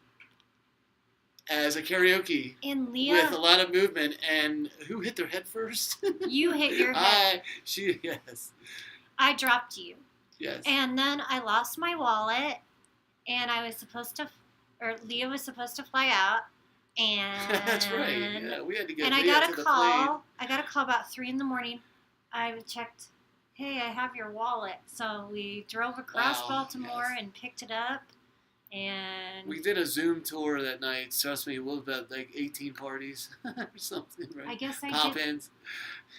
as a karaoke, and Leah, with a lot of movement. And who hit their head first? You hit your head. Yes. I dropped you. Yes. And then I lost my wallet, and Leah was supposed to fly out. And that's right. Yeah, we had to get. And I got a call. I got a call about 3 a.m. I checked. Hey, I have your wallet. So we drove across Baltimore and picked it up. And we did a Zoom tour that night. Trust me, we'll about 18 parties or something. Right? I guess I Pop-ins.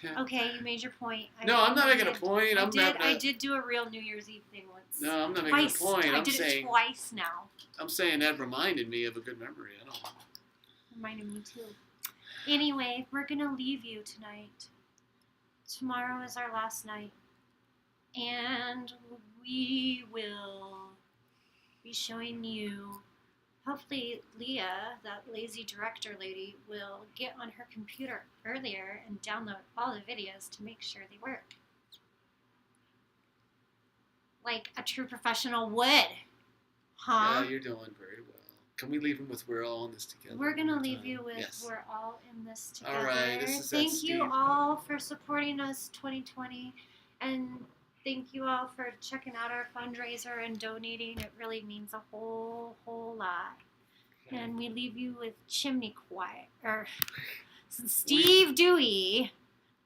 Yeah. Okay, you made your point. No, I'm not making a point. I did do a real New Year's Eve thing once. No, I'm not making a point. I did it twice now. I'm saying that reminded me of a good memory. I don't know. Reminded me too. Anyway, we're gonna leave you tonight. Tomorrow is our last night, and we will be showing you. Hopefully, Leah, that lazy director lady, will get on her computer earlier and download all the videos to make sure they work, like a true professional would. Huh? Yeah, you're doing very well. Can we leave them with "We're all in this together"? We're going to leave you with "We're all in this together." All right. Thank you all for supporting us 2020. And thank you all for checking out our fundraiser and donating. It really means a whole lot. Okay. And we leave you with Chimney Choir. Or Steve Dewey.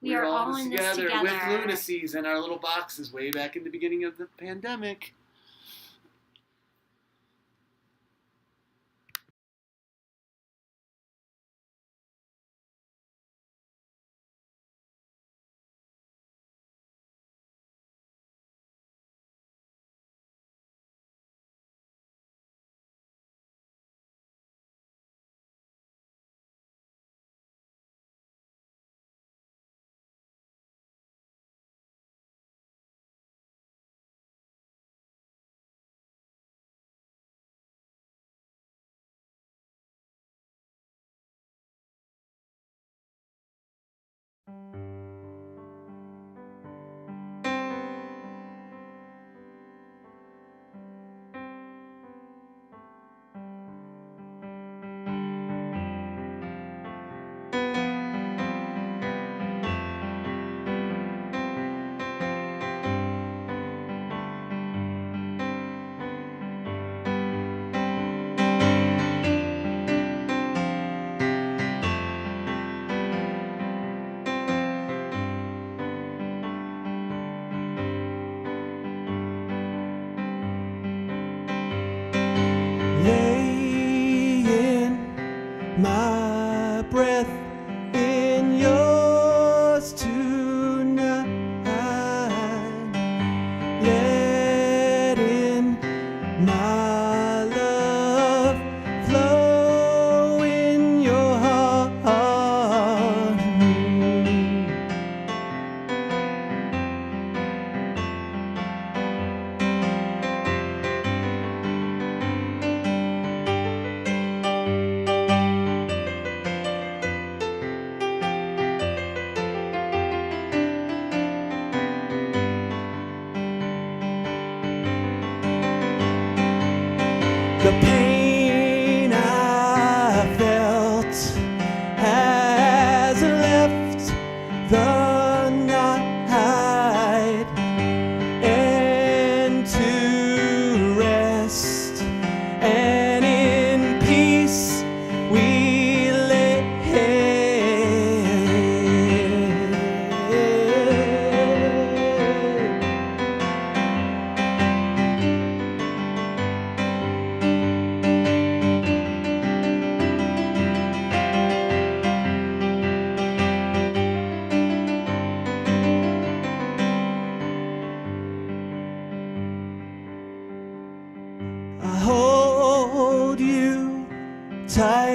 We are all in this together. With LuneAseas in our little boxes way back in the beginning of the pandemic.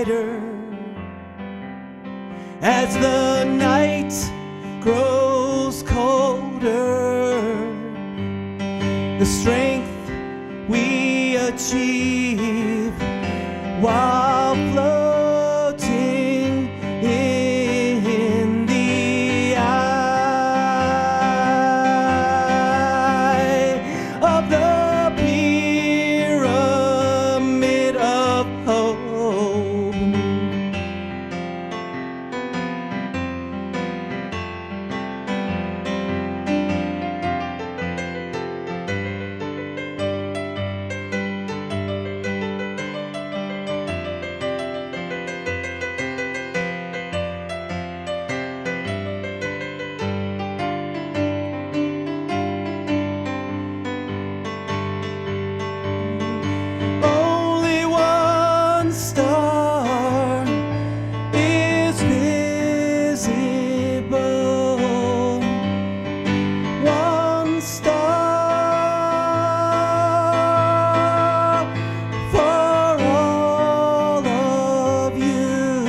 brighter as the night grows colder. The strength we achieve while floating in the eye of the pyramid of hope. Only one star is visible. One star for all of you.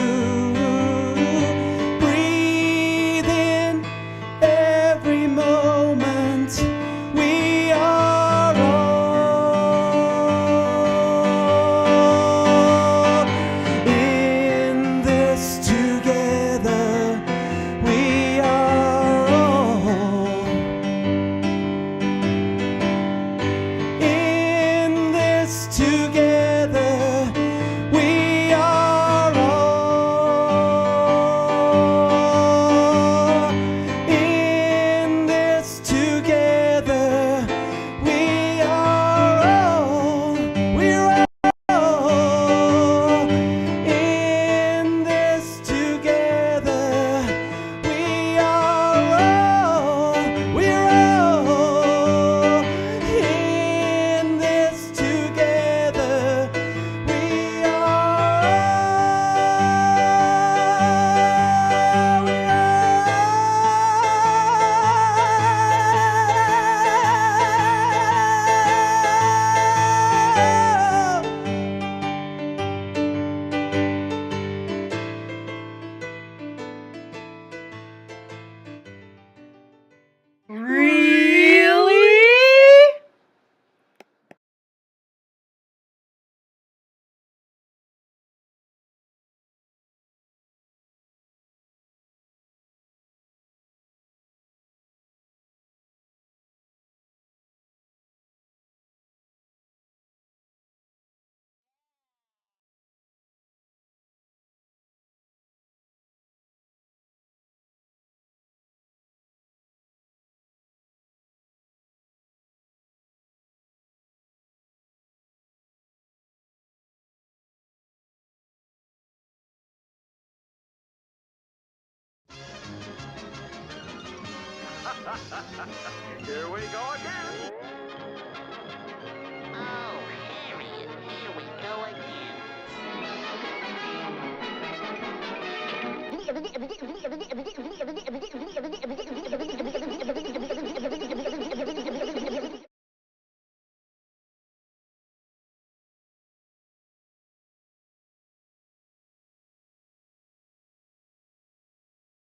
Breathe in every moment. We are all in this together. We are all in this together. We are all in this together. We are all, we're all in this together. We are all, we're all in this together. We Really? Here we go again. Oh, Harriet, here we go again.